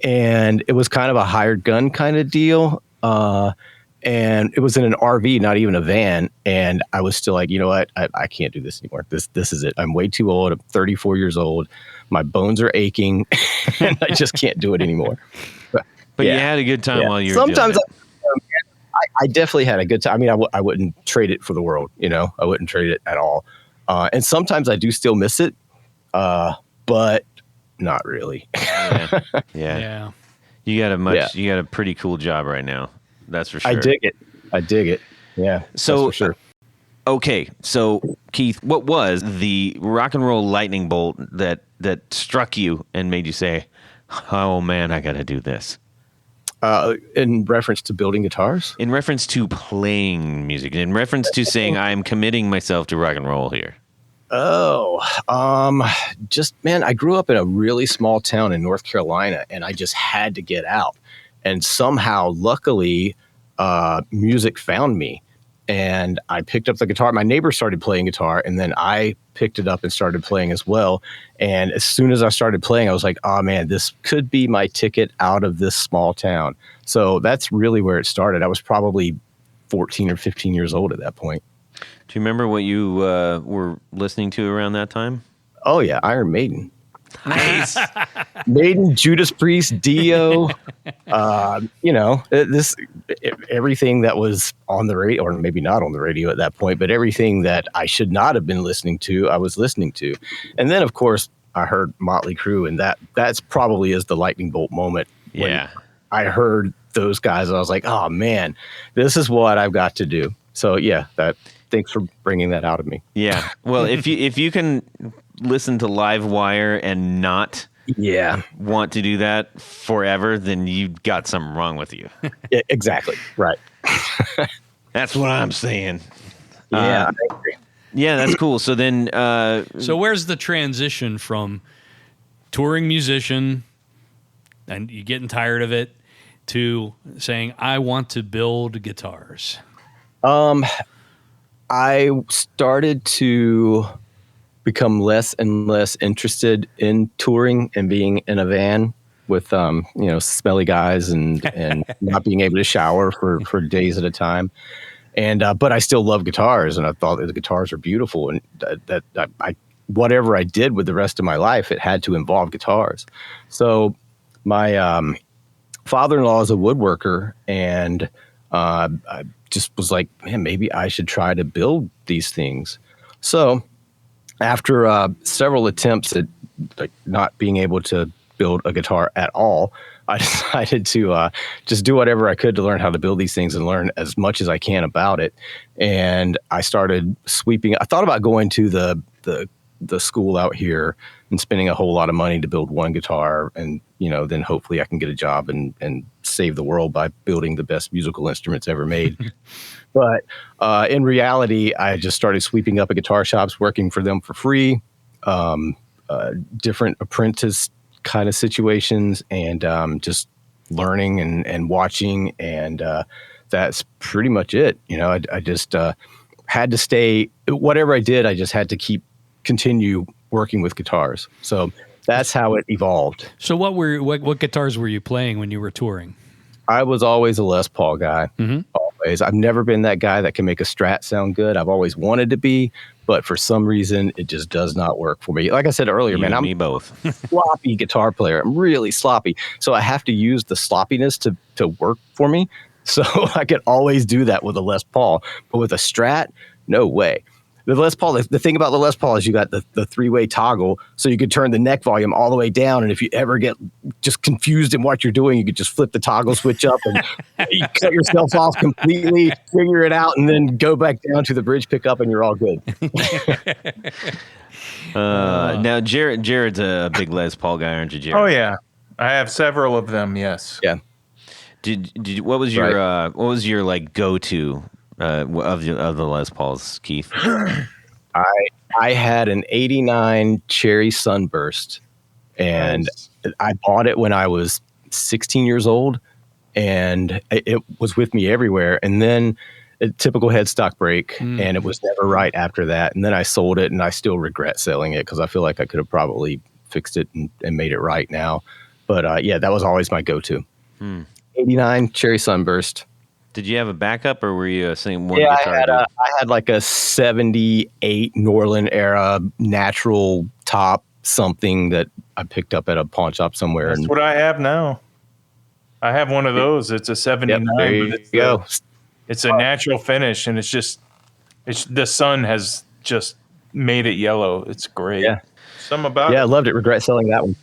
And it was kind of a hired gun kind of deal. And it was in an RV, not even a van. And I was still like, you know what? I can't do this anymore. This is it. I'm way too old. I'm 34 years old. My bones are aching and I just can't do it anymore. But you had a good time while you were Sometimes doing it. I definitely had a good time. I mean, I wouldn't trade it for the world, I wouldn't trade it at all. And sometimes I do still miss it, but not really. Yeah. You got a pretty cool job right now. That's for sure. I dig it. Yeah. So that's for sure. Okay. So Keith, what was the rock and roll lightning bolt that struck you and made you say, "Oh man, I got to do this"? In reference to building guitars? In reference to playing music. In reference to saying, I'm committing myself to rock and roll here. Oh, man, I grew up in a really small town in North Carolina, and I just had to get out. And somehow, luckily, music found me. and I picked up the guitar. My neighbor started playing guitar, and then I picked it up and started playing as well. And as soon as I started playing, I was like, oh man, this could be my ticket out of this small town. So that's really where it started. I was probably 14 or 15 years old at that point. Do you remember what you were listening to around that time? Oh yeah, Iron Maiden. Nice. Maiden, Judas Priest, Dio, everything that was on the radio, or maybe not on the radio at that point, but everything that I should not have been listening to, I was listening to. And then, of course, I heard Motley Crue, and that's probably is the lightning bolt moment. Yeah. I heard those guys, and I was like, oh man, this is what I've got to do. So yeah, thanks for bringing that out of me. Yeah. Well, if you can listen to Livewire and not want to do that forever, then you've got something wrong with you. Yeah, exactly. Right. That's what I'm saying. Yeah, I agree. Yeah, that's cool. So then... so where's the transition from touring musician and you getting tired of it to saying, I want to build guitars? I started to become less and less interested in touring and being in a van with smelly guys and not being able to shower for days at a time. And but I still love guitars, and I thought that the guitars are beautiful, and that I whatever I did with the rest of my life, it had to involve guitars. So my father-in-law is a woodworker, and I just was like, man, maybe I should try to build these things. So after several attempts at not being able to build a guitar at all, I decided to just do whatever I could to learn how to build these things and learn as much as I can about it. And I started sweeping. I thought about going to the school out here and spending a whole lot of money to build one guitar, and then hopefully I can get a job and save the world by building the best musical instruments ever made. But in reality, I just started sweeping up at guitar shops, working for them for free, different apprentice kind of situations, and just learning and watching, and that's pretty much it. I just had to stay. Whatever I did, I just had to continue working with guitars. So that's how it evolved. So what guitars were you playing when you were touring? I was always a Les Paul guy. Mm-hmm. Always. I've never been that guy that can make a Strat sound good. I've always wanted to be, but for some reason, it just does not work for me. Like I said earlier, I'm me both. Sloppy guitar player. I'm really sloppy. So I have to use the sloppiness to work for me. So I could always do that with a Les Paul, but with a Strat, no way. The Les Paul, the thing about the Les Paul is you got the three-way toggle, so you could turn the neck volume all the way down, and if you ever get just confused in what you're doing, you could just flip the toggle switch up and you cut yourself off completely, figure it out, and then go back down to the bridge pickup, and you're all good. Now, Jared's a big Les Paul guy, aren't you, Jared? Oh, yeah. I have several of them, yes. Yeah. What was your like go-to of the Les Pauls, Keith? I had an 89 Cherry Sunburst, and I bought it when I was 16 years old, and it was with me everywhere. And then a typical headstock break, and it was never right after that. And then I sold it, and I still regret selling it because I feel like I could have probably fixed it and made it right now. But yeah, that was always my go-to. 89 Cherry Sunburst. Did you have a backup, or were you singing one guitar? Yeah, I had like a 78 Norland era natural top something that I picked up at a pawn shop somewhere. That's what I have now. I have one of those. It's a 79. Yep, there you go. It's a natural finish, and the sun has just made it yellow. It's great. Yeah. Something about I loved it. Regret selling that one.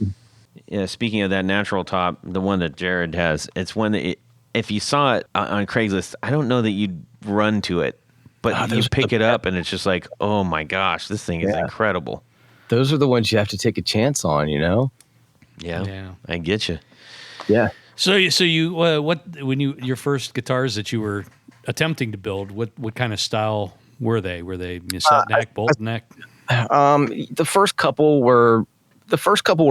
Yeah, speaking of that natural top, the one that Jared has, it's one that if you saw it on Craigslist, I don't know that you'd run to it, but you pick it up and it's just like, oh my gosh, this thing is incredible. Those are the ones you have to take a chance on, Yeah, I get you. Yeah. So you your first guitars that you were attempting to build, what kind of style were they? Were they set neck, bolt neck? The first couple were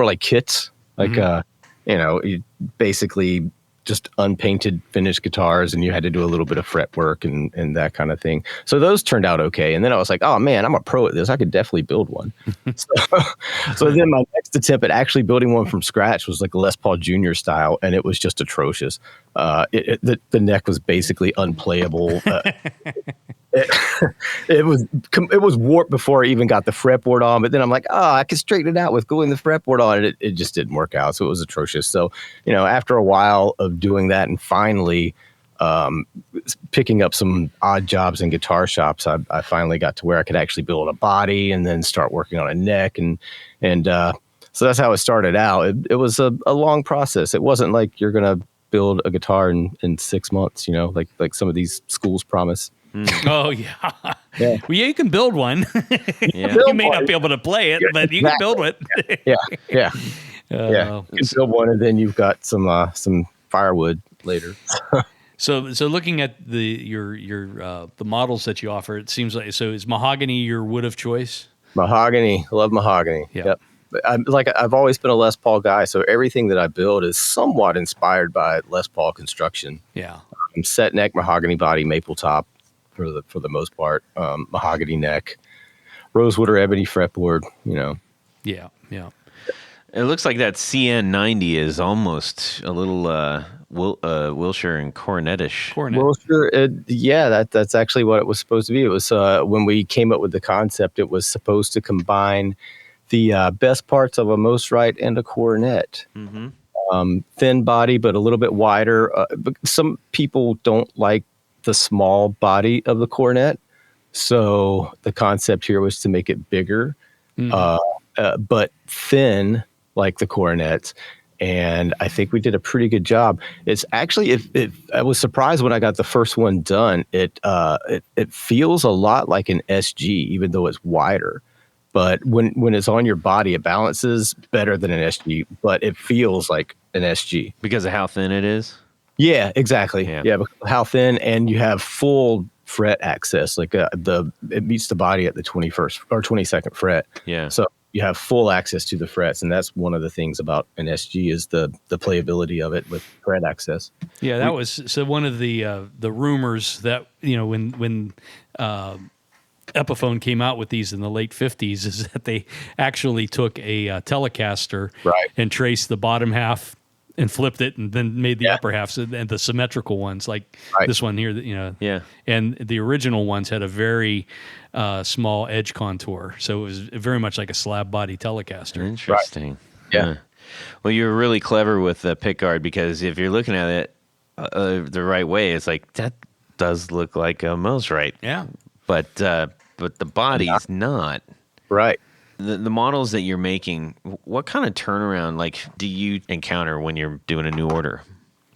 like kits, like you basically just unpainted finished guitars, and you had to do a little bit of fret work and that kind of thing. So those turned out okay. And then I was like, oh man, I'm a pro at this. I could definitely build one. So then my next attempt at actually building one from scratch was like a Les Paul Junior style, and it was just atrocious. The neck was basically unplayable. It was warped before I even got the fretboard on, but then I'm like, I can straighten it out with gluing the fretboard on. It just didn't work out, so it was atrocious. So, after a while of doing that and finally picking up some odd jobs in guitar shops, I finally got to where I could actually build a body and then start working on a neck, and so that's how it started out. It was a long process. It wasn't like you're gonna build a guitar in 6 months, like some of these schools promise. Oh yeah. Well, yeah, you can build one. Yeah. You may not be able to play it, but you can build it. Yeah. You can build one, and then you've got some firewood later. So looking at your the models that you offer, it seems like is mahogany your wood of choice? Mahogany, love mahogany. Yeah. Yep. I've always been a Les Paul guy, so everything that I build is somewhat inspired by Les Paul construction. Yeah. Set neck, mahogany body, maple top. For the most part, mahogany neck, rosewood or ebony fretboard, Yeah. It looks like that CN90 is almost a little Wilshire and Cornettish. Wilshire, that's actually what it was supposed to be. It was when we came up with the concept, it was supposed to combine the best parts of a Mosrite and a cornet. Mm-hmm. Thin body, but a little bit wider. Some people don't like the small body of the cornet, so the concept here was to make it bigger, but thin like the cornets, and I think we did a pretty good job. It's actually, I was surprised when I got the first one done. It feels a lot like an SG, even though it's wider. But when it's on your body, it balances better than an SG, but it feels like an SG Because of how thin it is? Yeah, exactly. Yeah, because of how thin, and you have full fret access. Like it meets the body at the 21st or 22nd fret. Yeah. So you have full access to the frets, and that's one of the things about an SG is the playability of it with fret access. Yeah, that was one of the rumors that when Epiphone came out with these in the late 50s is that they actually took a Telecaster and traced the bottom half and flipped it and then made the upper halves and the symmetrical ones like this one here, and the original ones had a very small edge contour. So it was very much like a slab body Telecaster. Interesting. Right. Yeah. Well, you're really clever with the pickguard, because if you're looking at it the right way, it's like, that does look like a Mosrite. Yeah. But the body's not. Right. The models that you're making, what kind of turnaround do you encounter when you're doing a new order?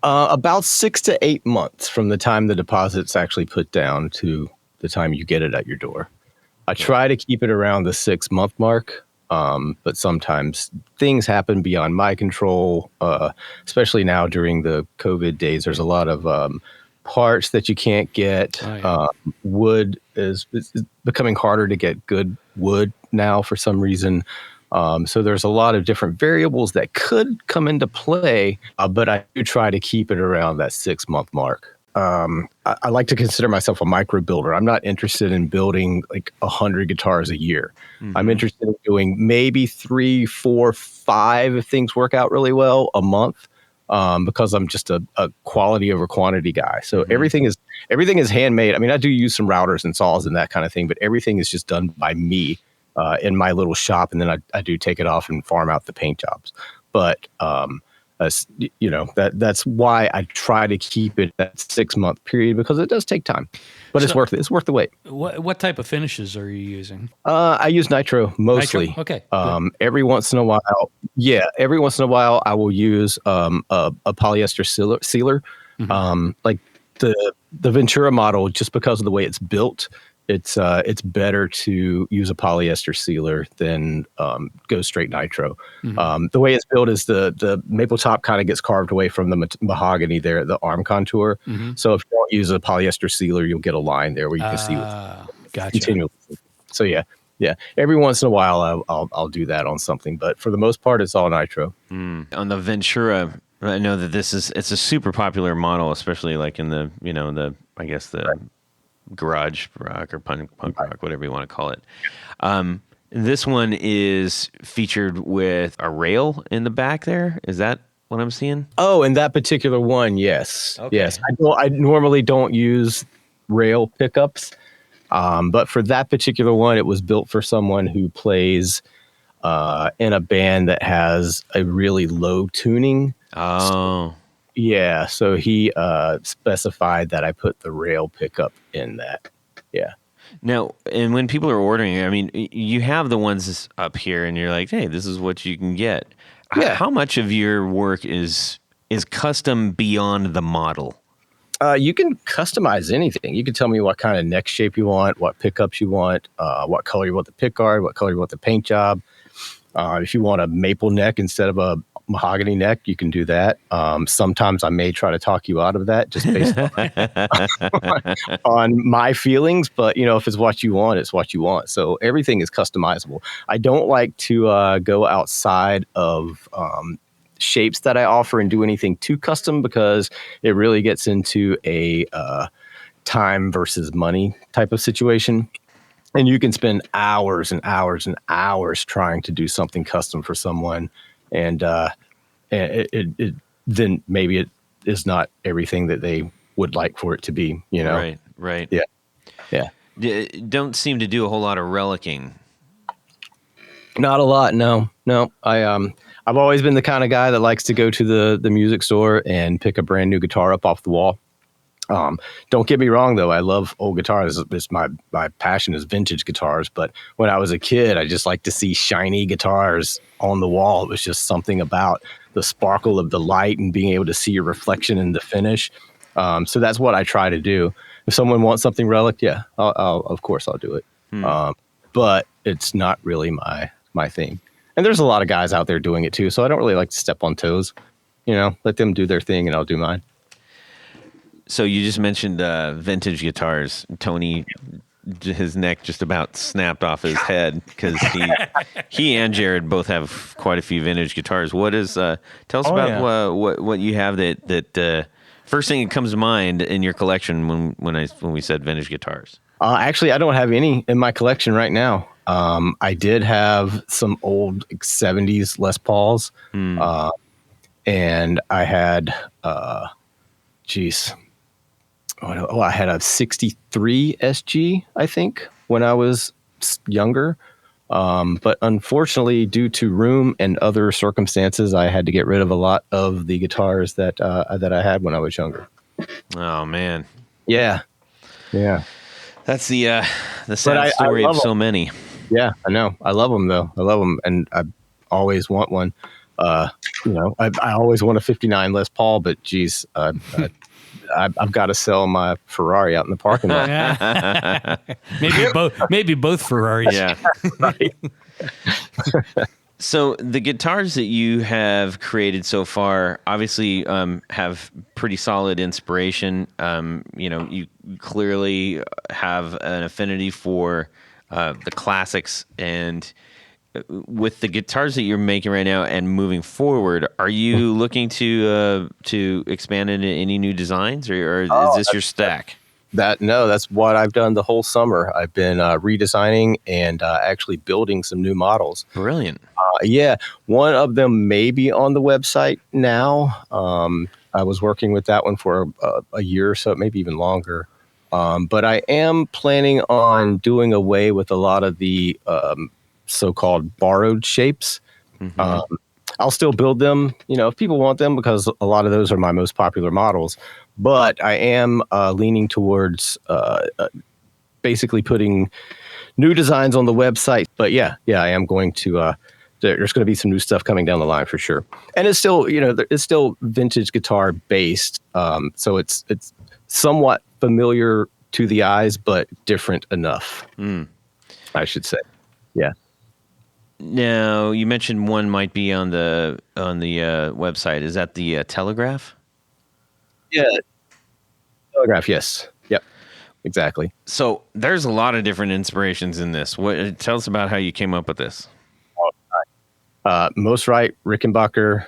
About 6 to 8 months from the time the deposit's actually put down to the time you get it at your door. I try to keep it around the 6-month mark, but sometimes things happen beyond my control, especially now during the COVID days. There's a lot of parts that you can't get. Wood is becoming harder to get good wood now for some reason. So there's a lot of different variables that could come into play, but I do try to keep it around that 6-month mark. I like to consider myself a micro builder. I'm not interested in building like 100 guitars a year. Mm-hmm. I'm interested in doing maybe 3, 4, 5, if things work out really well, a month. Because I'm just a quality over quantity guy. So everything is handmade. I mean, I do use some routers and saws and that kind of thing, but everything is just done by me in my little shop. And then I do take it off and farm out the paint jobs. But that's why I try to keep it that 6-month period, because it does take time, but it's worth it. It's worth the wait. What type of finishes are you using? I use nitro mostly. Nitro? Okay. Every once in a while, I will use a polyester sealer. Mm-hmm. Like the Ventura model, just because of the way it's built, it's better to use a polyester sealer than go straight nitro. Mm-hmm. The way it's built is the maple top kind of gets carved away from the mahogany there, the arm contour. Mm-hmm. So if you don't use a polyester sealer, you'll get a line there where you can see what's continually. So yeah. Every once in a while, I'll do that on something, but for the most part, it's all nitro. On the Ventura, I know that it's a super popular model, especially like in the, I guess the garage rock or punk rock, whatever you want to call it. This one is featured with a rail in the back there. Is that what I'm seeing? Oh, and that particular one, yes. Okay. Yes. I normally don't use rail pickups, but for that particular one, it was built for someone who plays in a band that has a really low tuning. Oh. Yeah, so he specified that I put the rail pickup in that. Yeah. Now, and when people are ordering, I mean, you have the ones up here, and you're like, hey, this is what you can get. Yeah. How much of your work is custom beyond the model? You can customize anything. You can tell me what kind of neck shape you want, what pickups you want, what color you want the pick guard, what color you want the paint job. If you want a maple neck instead of a mahogany neck, you can do that. Sometimes I may try to talk you out of that just based on my feelings, but if it's what you want, it's what you want. So everything is customizable. I don't like to go outside of shapes that I offer and do anything too custom, because it really gets into a time versus money type of situation. And you can spend hours and hours and hours trying to do something custom for someone. And it then maybe it is not everything that they would like for it to be, Right. Yeah. Don't seem to do a whole lot of relicking. Not a lot. No. I've always been the kind of guy that likes to go to the music store and pick a brand new guitar up off the wall. Don't get me wrong, though. I love old guitars. It's my passion is vintage guitars. But when I was a kid, I just liked to see shiny guitars on the wall. It was just something about the sparkle of the light and being able to see your reflection in the finish. So that's what I try to do. If someone wants something relic, yeah, of course I'll do it. But it's not really my thing. And there's a lot of guys out there doing it too. So I don't really like to step on toes. Let them do their thing and I'll do mine. So you just mentioned vintage guitars. Tony, his neck just about snapped off his head because he and Jared both have quite a few vintage guitars. What is? Tell us about what you have that first thing that comes to mind in your collection when we said vintage guitars. Actually, I don't have any in my collection right now. I did have some old 70s Les Pauls, and I had I had a 63 SG, I think, when I was younger. But unfortunately, due to room and other circumstances, I had to get rid of a lot of the guitars that I had when I was younger. Oh, man. Yeah. That's the sad story of so many. Yeah, I know. I love them, though. I love them, and I always want one. I always want a 59 Les Paul, but geez, I've got to sell my Ferrari out in the parking lot. maybe both Ferraris. Yeah. Right. So the guitars that you have created so far obviously have pretty solid inspiration. You clearly have an affinity for the classics, and with the guitars that you're making right now and moving forward, are you looking to expand into any new designs, or is this your stack? That's what I've done the whole summer. I've been redesigning and actually building some new models. Brilliant. Yeah, one of them may be on the website now. I was working with that one for a year or so, maybe even longer. But I am planning on doing away with a lot of the so-called borrowed shapes. Mm-hmm. I'll still build them, if people want them, because a lot of those are my most popular models. But I am leaning towards basically putting new designs on the website. But yeah, I am going to. There's going to be some new stuff coming down the line for sure. And it's still, it's still vintage guitar based. So it's somewhat familiar to the eyes, but different enough. I should say. Yeah. Now, you mentioned one might be on the website. Is that the Telegraph? Yeah. Telegraph, yes. Yep. Exactly. So there's a lot of different inspirations in this. Tell us about how you came up with this. Most Right, Rickenbacker,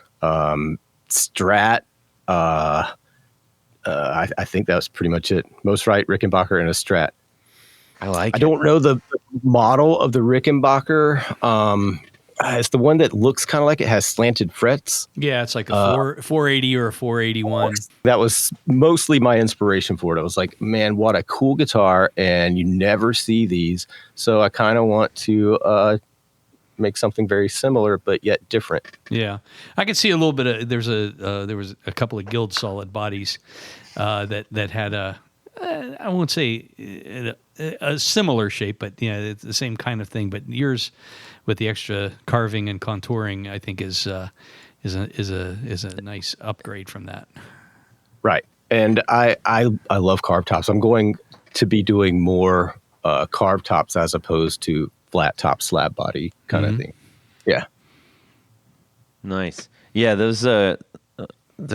Strat. I think that was pretty much it. Most right, Rickenbacker, and a Strat. I don't know the model of the Rickenbacker. It's the one that looks kind of like it has slanted frets. Yeah, it's like a 480 or a 481. That was mostly my inspiration for it. I was like, man, what a cool guitar, and you never see these. So I kind of want to make something very similar, but yet different. Yeah, I could see a little bit of. There was a couple of Guild Solid bodies that had I won't say a similar shape, but it's the same kind of thing. But yours, with the extra carving and contouring, I think is a nice upgrade from that. Right, and I love carved tops. I'm going to be doing more carved tops as opposed to flat top slab body kind of thing. Yeah. Nice. Yeah, those the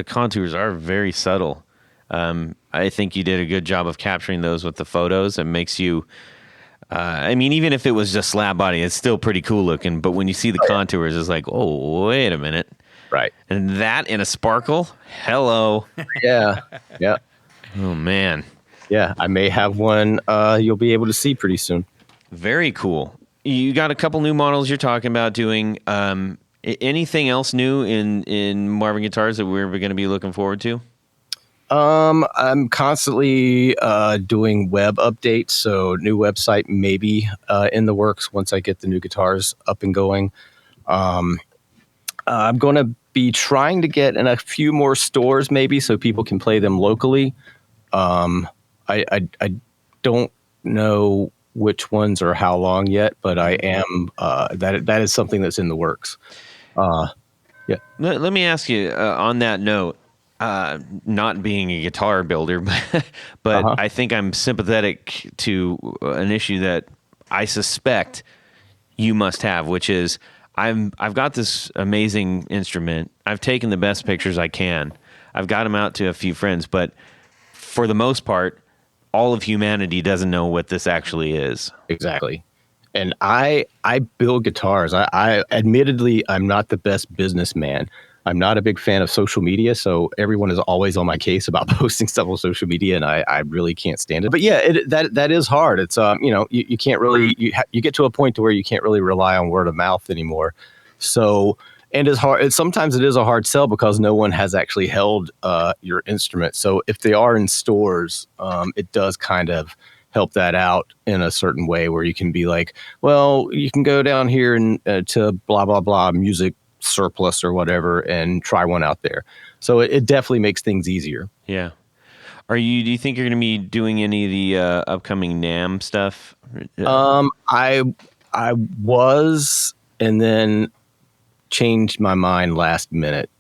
contours are very subtle. I think you did a good job of capturing those with the photos. It makes you I mean, even if it was just slab body, it's still pretty cool looking, but when you see the contours, it's like, oh, wait a minute. Right. And that in a sparkle? Hello. Yeah. Yeah. Oh man. Yeah, I may have one you'll be able to see pretty soon. Very cool. You got a couple new models you're talking about doing. Anything else new in Marvin Guitars that we're going to be looking forward to? I'm constantly doing web updates, so new website maybe in the works once I get the new guitars up and going. I'm going to be trying to get in a few more stores maybe so people can play them locally. I don't know which ones or how long yet, but I am that is something that's in the works. Yeah. Let me ask you on that note, not being a guitar builder, but I think I'm sympathetic to an issue that I suspect you must have, which is I've got this amazing instrument. I've taken the best pictures I can. I've got them out to a few friends, but for the most part, all of humanity doesn't know what this actually is. Exactly. And I build guitars. I admittedly, I'm not the best businessman. I'm not a big fan of social media, so everyone is always on my case about posting stuff on social media, and I really can't stand it. But yeah, that is hard. It's you can't really you get to a point to where you can't really rely on word of mouth anymore. So and it's hard. Sometimes it is a hard sell because no one has actually held your instrument. So if they are in stores, it does kind of help that out in a certain way where you can be like, well, you can go down here and to blah blah blah music surplus or whatever and try one out there. So it definitely makes things easier. Yeah. Do you think you're going to be doing any of the upcoming NAMM stuff? I was, and then changed my mind last minute.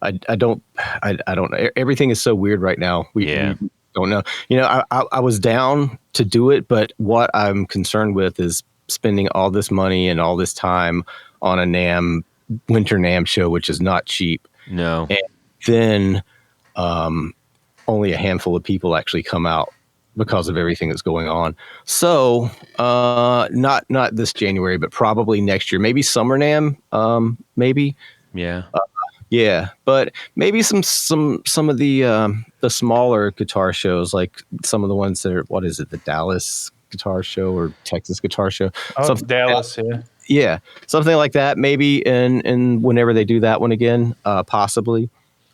I don't know. Everything is so weird right now. We don't know. I was down to do it, but what I'm concerned with is spending all this money and all this time on a NAMM winter NAMM show, which is not cheap. No. And then only a handful of people actually come out because of everything that's going on. So not this January, but probably next year, maybe summer NAMM, maybe. Yeah. Yeah, but maybe some of the smaller guitar shows, like some of the ones that are, what is it, the Dallas Guitar Show or Texas Guitar Show? Oh, Dallas, yeah. Yeah, something like that, maybe, and whenever they do that one again, possibly.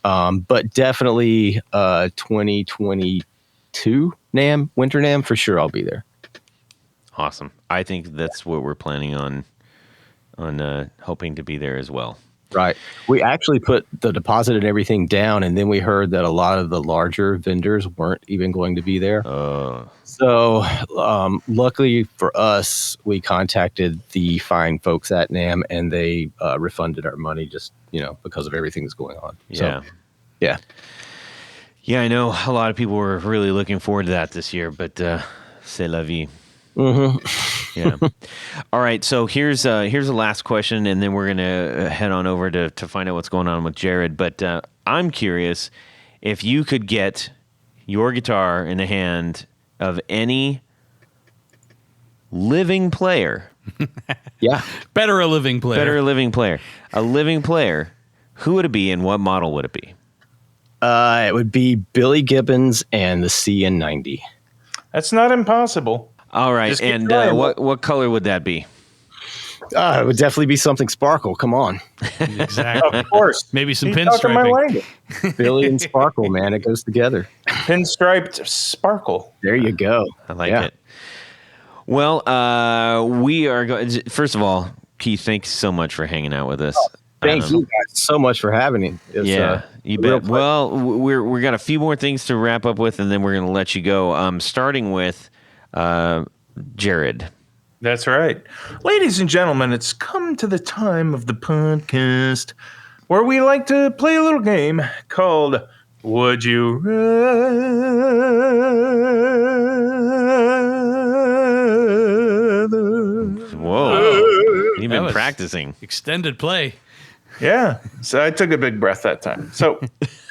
But definitely 2022 NAMM, winter NAMM, for sure I'll be there. Awesome. I think that's what we're planning on hoping to be there as well. Right. We actually put the deposit and everything down, and then we heard that a lot of the larger vendors weren't even going to be there. So luckily for us, we contacted the fine folks at NAMM, and they refunded our money just, because of everything that's going on. Yeah. So, yeah. Yeah, I know a lot of people were really looking forward to that this year, but c'est la vie. Mm-hmm. Yeah. All right. So here's the last question, and then we're gonna head on over to find out what's going on with Jared. But I'm curious if you could get your guitar in the hand of any living player. Yeah. Better a living player. A living player Who would it be, and what model would it be? It would be Billy Gibbons and the CN90. That's not impossible. All right, Just keep and trying. what color would that be? It would definitely be something sparkle. Come on. Exactly. Of course. Maybe some He's talking my pinstriping. language. Billy and sparkle, man. It goes together. Pinstriped sparkle. There you go. I like it. Well, we are going. First of all, Keith, thanks so much for hanging out with us. Thank you guys so much for having me. It's, You real bet. Well, we got a few more things to wrap up with, and then we're going to let you go. Starting with Jared. That's right. Ladies and gentlemen, it's come to the time of the podcast where we like to play a little game called Would You Rather? Whoa, you've That been was- practicing. Extended play. Yeah, so I took a big breath that time. So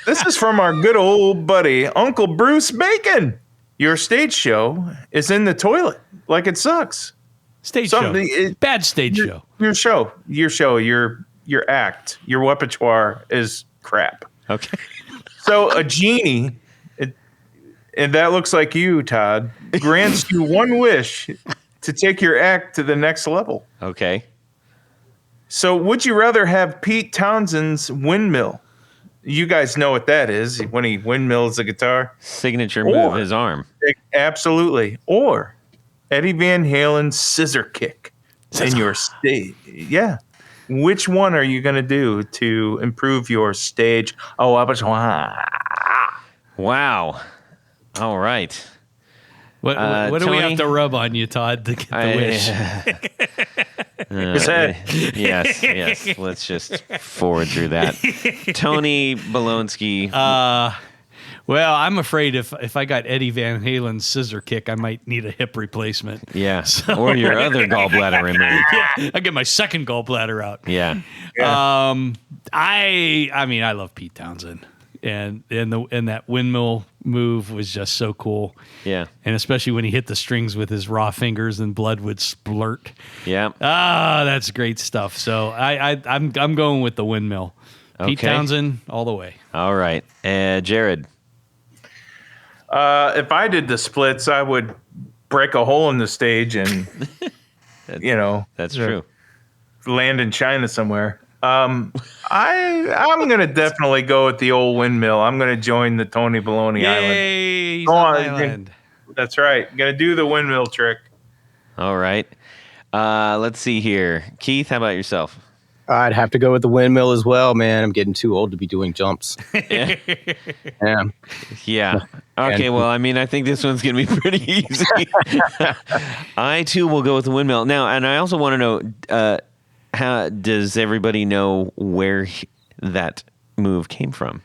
this is from our good old buddy, Uncle Bruce Bacon. Your stage show is in the toilet like it sucks. Stage Something- show. it- Bad stage show. Your act, your repertoire is crap. Okay. So a genie, and that looks like you, Todd, grants you one wish to take your act to the next level. Okay. So would you rather have Pete Townshend's windmill? You guys know what that is when he windmills the guitar. Signature move, his arm. Absolutely. Or Eddie Van Halen's scissor kick in your stage. Yeah. Which one are you going to do to improve your stage? Oh, Wow. All right. What do we Tony? have to rub on you, Todd, to get the wish? His head. Yes. Let's just forward through that. Tony Bolonsky. Well, I'm afraid if I got Eddie Van Halen's scissor kick, I might need a hip replacement. Yeah. Or your other gallbladder removed. Yeah, I get my second gallbladder out. Yeah. I mean, I love Pete Townsend, and that windmill move was just so cool. Yeah. And especially when he hit the strings with his raw fingers and blood would splurt. Yeah. That's great stuff. So I'm going with the windmill. Pete Okay. Townsend all the way. All right. Jared. If I did the splits, I would break a hole in the stage and, That's true. land in China somewhere. I'm gonna definitely go with the old windmill. I'm gonna join the Tony Baloney Island. Yay! He's Go on on, island. That's right. Gonna do the windmill trick. All right. Let's see here. Keith, how about yourself? I'd have to go with the windmill as well, man. I'm getting too old to be doing jumps. Yeah. Yeah. Yeah. Okay, well, I mean, I think this one's going to be pretty easy. I, too, will go with the windmill. Now, and I also want to know, how does everybody know where that move came from?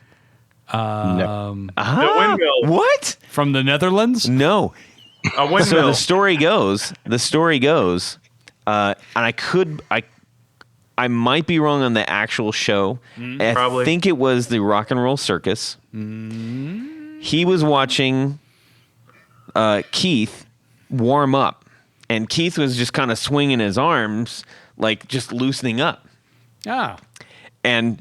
No. The windmill. What? From the Netherlands? No. A windmill. So the story goes, and I might be wrong on the actual show. I probably. think it was the Rock and Roll Circus. He was watching Keith warm up, and Keith was just kind of swinging his arms, like just loosening up. Ah. And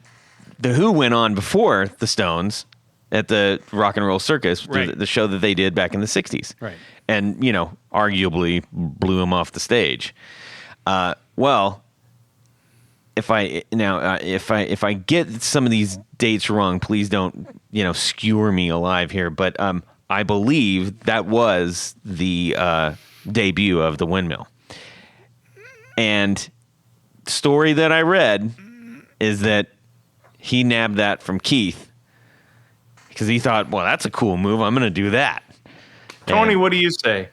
the Who went on before the Stones at the Rock and Roll Circus, Right. the show that they did back in the 60s. Right. And, arguably blew him off the stage. Well, if I get some of these dates wrong, please don't, skewer me alive here. But I believe that was the debut of the windmill. And story that I read is that he nabbed that from Keith because he thought, well, that's a cool move. I'm going to do that. Tony, And- what do you say?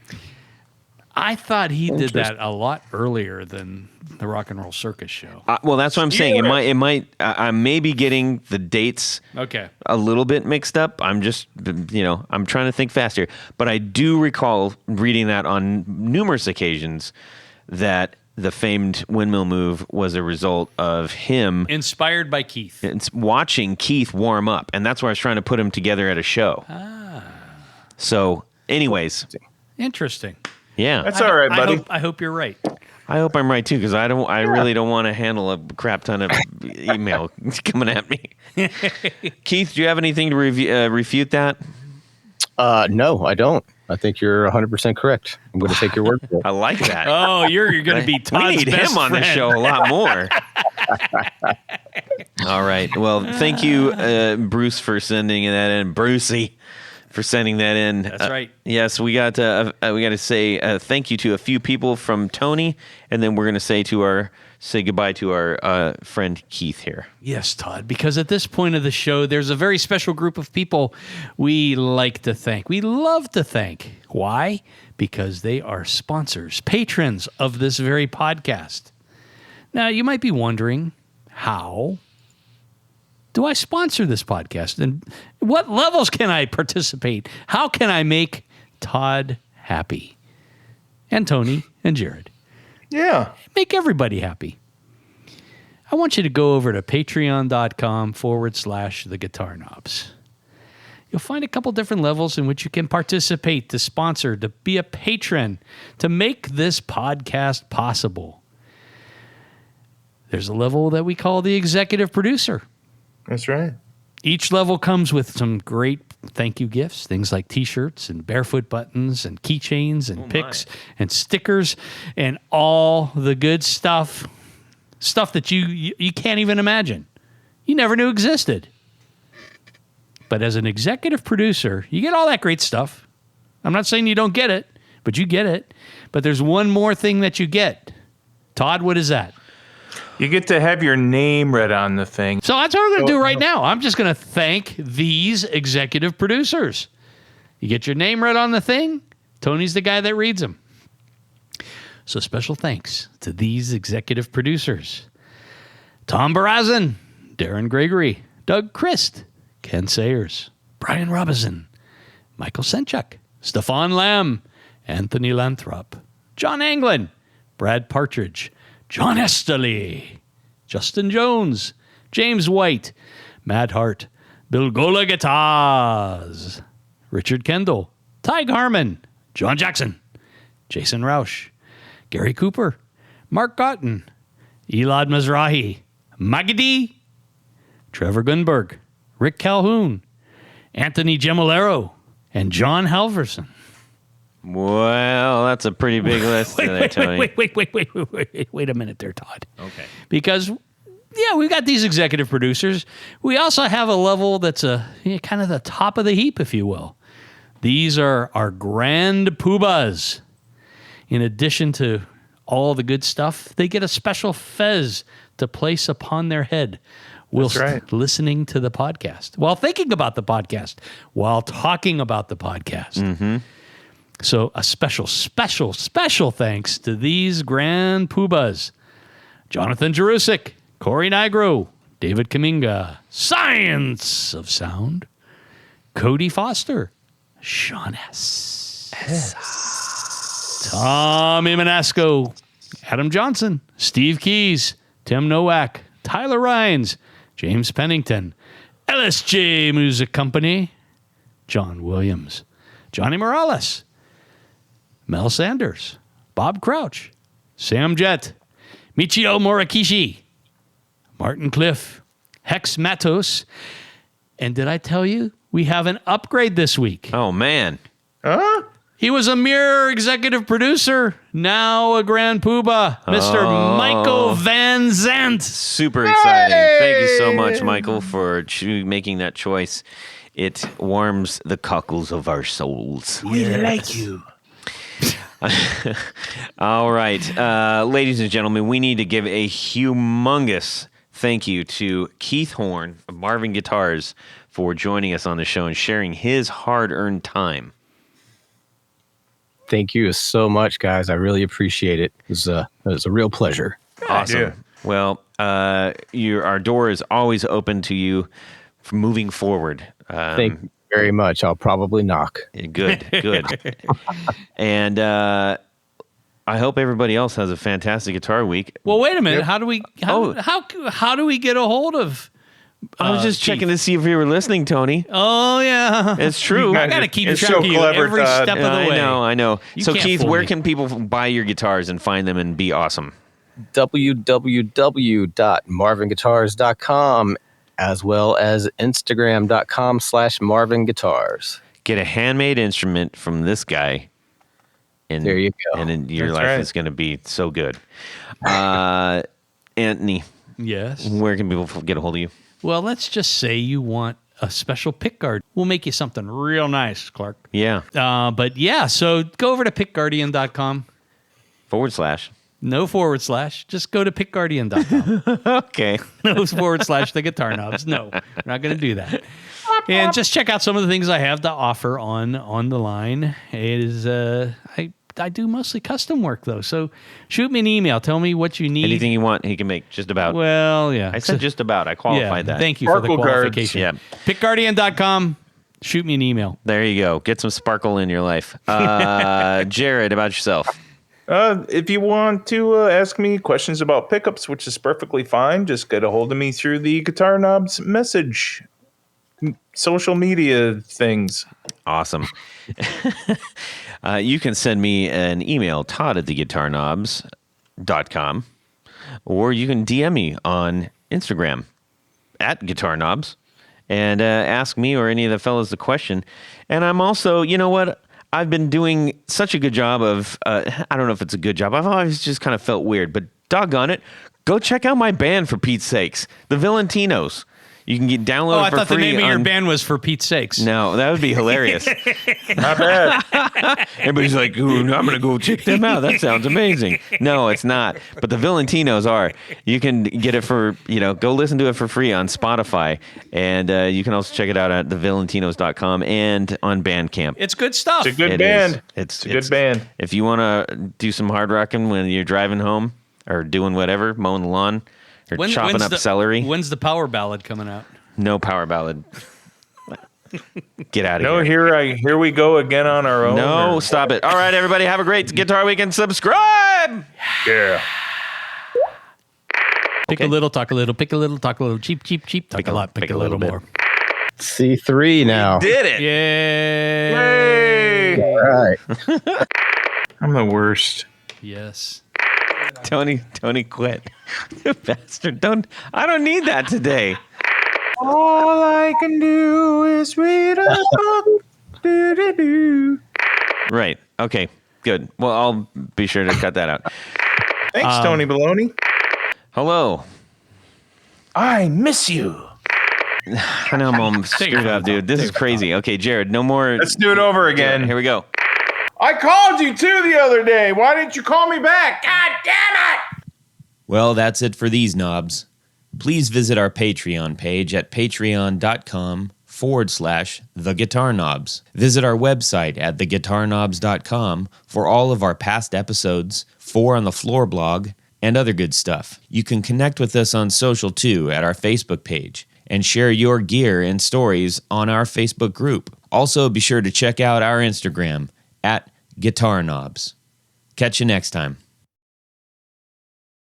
I thought he did that a lot earlier than the Rock and Roll Circus show. well, that's what I'm saying. Yeah. It might. I may be getting the dates Okay. a little bit mixed up. I'm just, I'm trying to think faster. But I do recall reading that on numerous occasions that the famed windmill move was a result of him Inspired by Keith. watching Keith warm up, and that's where I was trying to put him together at a show. So, anyways, Interesting. yeah. That's all right, buddy. I hope you're right. I hope I'm right too, because I really don't want to handle a crap ton of email coming at me. Keith, do you have anything to refute that? No, I don't. I think you're 100% correct. I'm going to take your word for it. I like that. Oh, you're going to be Todd's We need best him on the friend. show a lot more. All right. Well, thank you, Bruce, for sending that in. Brucey, for sending that in. That's right. Yes, we got to say thank you to a few people from Tony, and then we're going to say goodbye to our friend Keith here. Yes, Todd, because at this point of the show, there's a very special group of people we like to thank. We love to thank. Why? Because they are sponsors, patrons of this very podcast. Now, you might be wondering, how do I sponsor this podcast? And what levels can I participate? How can I make Todd happy? And Tony and Jared. Yeah. Make everybody happy. I want you to go over to patreon.com/the Guitar Knobs. You'll find a couple different levels in which you can participate, to sponsor, to be a patron, to make this podcast possible. There's a level that we call the executive producer. That's right. Each level comes with some great thank you gifts, things like t-shirts and barefoot buttons and keychains and picks and stickers and all the good stuff that you can't even imagine. You never knew existed. But as an executive producer, you get all that great stuff. I'm not saying you don't get it, but you get it. But there's one more thing that you get. Todd, what is that? You get to have your name read on the thing. So that's what I'm going to do right now. I'm just going to thank these executive producers. You get your name read on the thing. Tony's the guy that reads them. So special thanks to these executive producers. Tom Barazin, Darren Gregory, Doug Christ, Ken Sayers, Brian Robinson, Michael Senchuk, Stefan Lamb, Anthony Lathrop, John Anglin, Brad Partridge, John Esterly, Justin Jones, James White, Matt Hart, Bill Gola Guitars, Richard Kendall, Ty Harmon, John Jackson, Jason Roush, Gary Cooper, Mark Gotten, Elad Mizrahi, Magadi, Trevor Gunberg, Rick Calhoun, Anthony Gemolero, and John Halverson. Well, that's a pretty big list there, Tony. Wait a minute there, Todd. Okay. Because, yeah, we've got these executive producers. We also have a level that's kind of the top of the heap, if you will. These are our grand poobahs. In addition to all the good stuff, they get a special fez to place upon their head whilst listening to the podcast, while thinking about the podcast, while talking about the podcast. Mm-hmm. So a special thanks to these grand poobahs. Jonathan Jerusik, Corey Nigro, David Kaminga, Science of Sound, Cody Foster, Sean S. Tommy Manasco, Adam Johnson, Steve Keys, Tim Nowak, Tyler Rhines, James Pennington, LSJ Music Company, John Williams, Johnny Morales, Mel Sanders, Bob Crouch, Sam Jett, Michio Morikishi, Martin Cliff, Hex Matos, and did I tell you we have an upgrade this week? Oh, man. Huh? He was a mere executive producer, now a grand poobah, Mr. Michael Van Zandt. Super exciting. Thank you so much, Michael, for making that choice. It warms the cockles of our souls. We like you. All right. Ladies and gentlemen, we need to give a humongous thank you to Keith Horne of Marvin Guitars for joining us on the show and sharing his hard-earned time. Thank you so much, guys. I really appreciate it. It was a real pleasure. Awesome. Yeah. Well, our door is always open to you for moving forward. Thank you very much. I'll probably knock. Good. And I hope everybody else has a fantastic guitar week. Well, wait a minute. How do we get a hold of I was just checking to see if you were listening, Tony. Oh, yeah. It's true. I got to keep It's track so of you clever, every Todd. step of the way. I know. You So, can't Keith, fool where me. can people buy your guitars and find them and be awesome? www.marvinguitars.com as well as instagram.com/marvinguitars. Get a handmade instrument from this guy. And, There you go. And then your That's life right. is going to be so good. Anthony, Yes. where can people get a hold of you? Well, let's just say you want a special pickguard. We'll make you something real nice, Clark. Yeah. But yeah, so go over to pickguardian.com. /. No /. Just go to pickguardian.com. Okay. No / the guitar knobs. No, we're not going to do that. And just check out some of the things I have to offer on the line. It is I do mostly custom work though. So shoot me an email. Tell me what you need. Anything you want, he can make just about. Well, yeah. I said just about. I qualified that. Thank you for the Sparkle guards. qualification. Yeah. Pickguardian.com. Shoot me an email. There you go. Get some sparkle in your life. Jared, about yourself. If you want to ask me questions about pickups, which is perfectly fine, just get a hold of me through the Guitar Knobs message social media things. Awesome. You can send me an email, todd@theguitarknobs.com, or you can DM me on Instagram @guitarknobs and ask me or any of the fellas the question. And I'm also, you know what? I've been doing such a good job of, I don't know if it's a good job. I've always just kind of felt weird, but doggone it. Go check out my band for Pete's sakes. The Valentinos. You can get downloaded Oh, I for thought the free name of your on- band was For Pete's Sakes. No, that would be hilarious. Not bad. Everybody's like, ooh, I'm going to go check them out. That sounds amazing. No, it's not. But the Valentinos are. You can get it for, go listen to it for free on Spotify. And you can also check it out at thevalentinos.com and on Bandcamp. It's good stuff. It's a good It band. is. It's a good band. If you want to do some hard rocking when you're driving home or doing whatever, mowing the lawn or chopping up celery, When's the power ballad coming out? no power ballad. Get out of No, here. here we go again on our own. No, or- stop it. All right, everybody, have a great Guitar Weekend. Subscribe. Yeah. Pick a little, talk a little, pick a little, talk a little, cheap, cheap, cheap, talk a lot, pick a little bit. more. C3 now. Did it. Yay! Hey, All right. I'm the worst. Yes. Tony quit. Bastard. I don't need that today. All I can do is read a book. Do. Right. Okay. Good. Well, I'll be sure to cut that out. Thanks, Tony Baloney. Hello. I miss you. I know I'm all screwed up, dude. This is crazy. Okay, Jared, no more. Let's do it over again. Here we go. I called you too the other day. Why didn't you call me back? God damn it! Well, that's it for these knobs. Please visit our Patreon page at patreon.com/theguitarknobs. Visit our website at theguitarknobs.com for all of our past episodes, 4 on the Floor blog, and other good stuff. You can connect with us on social too at our Facebook page and share your gear and stories on our Facebook group. Also, be sure to check out our Instagram at Guitar Knobs. Catch you next time.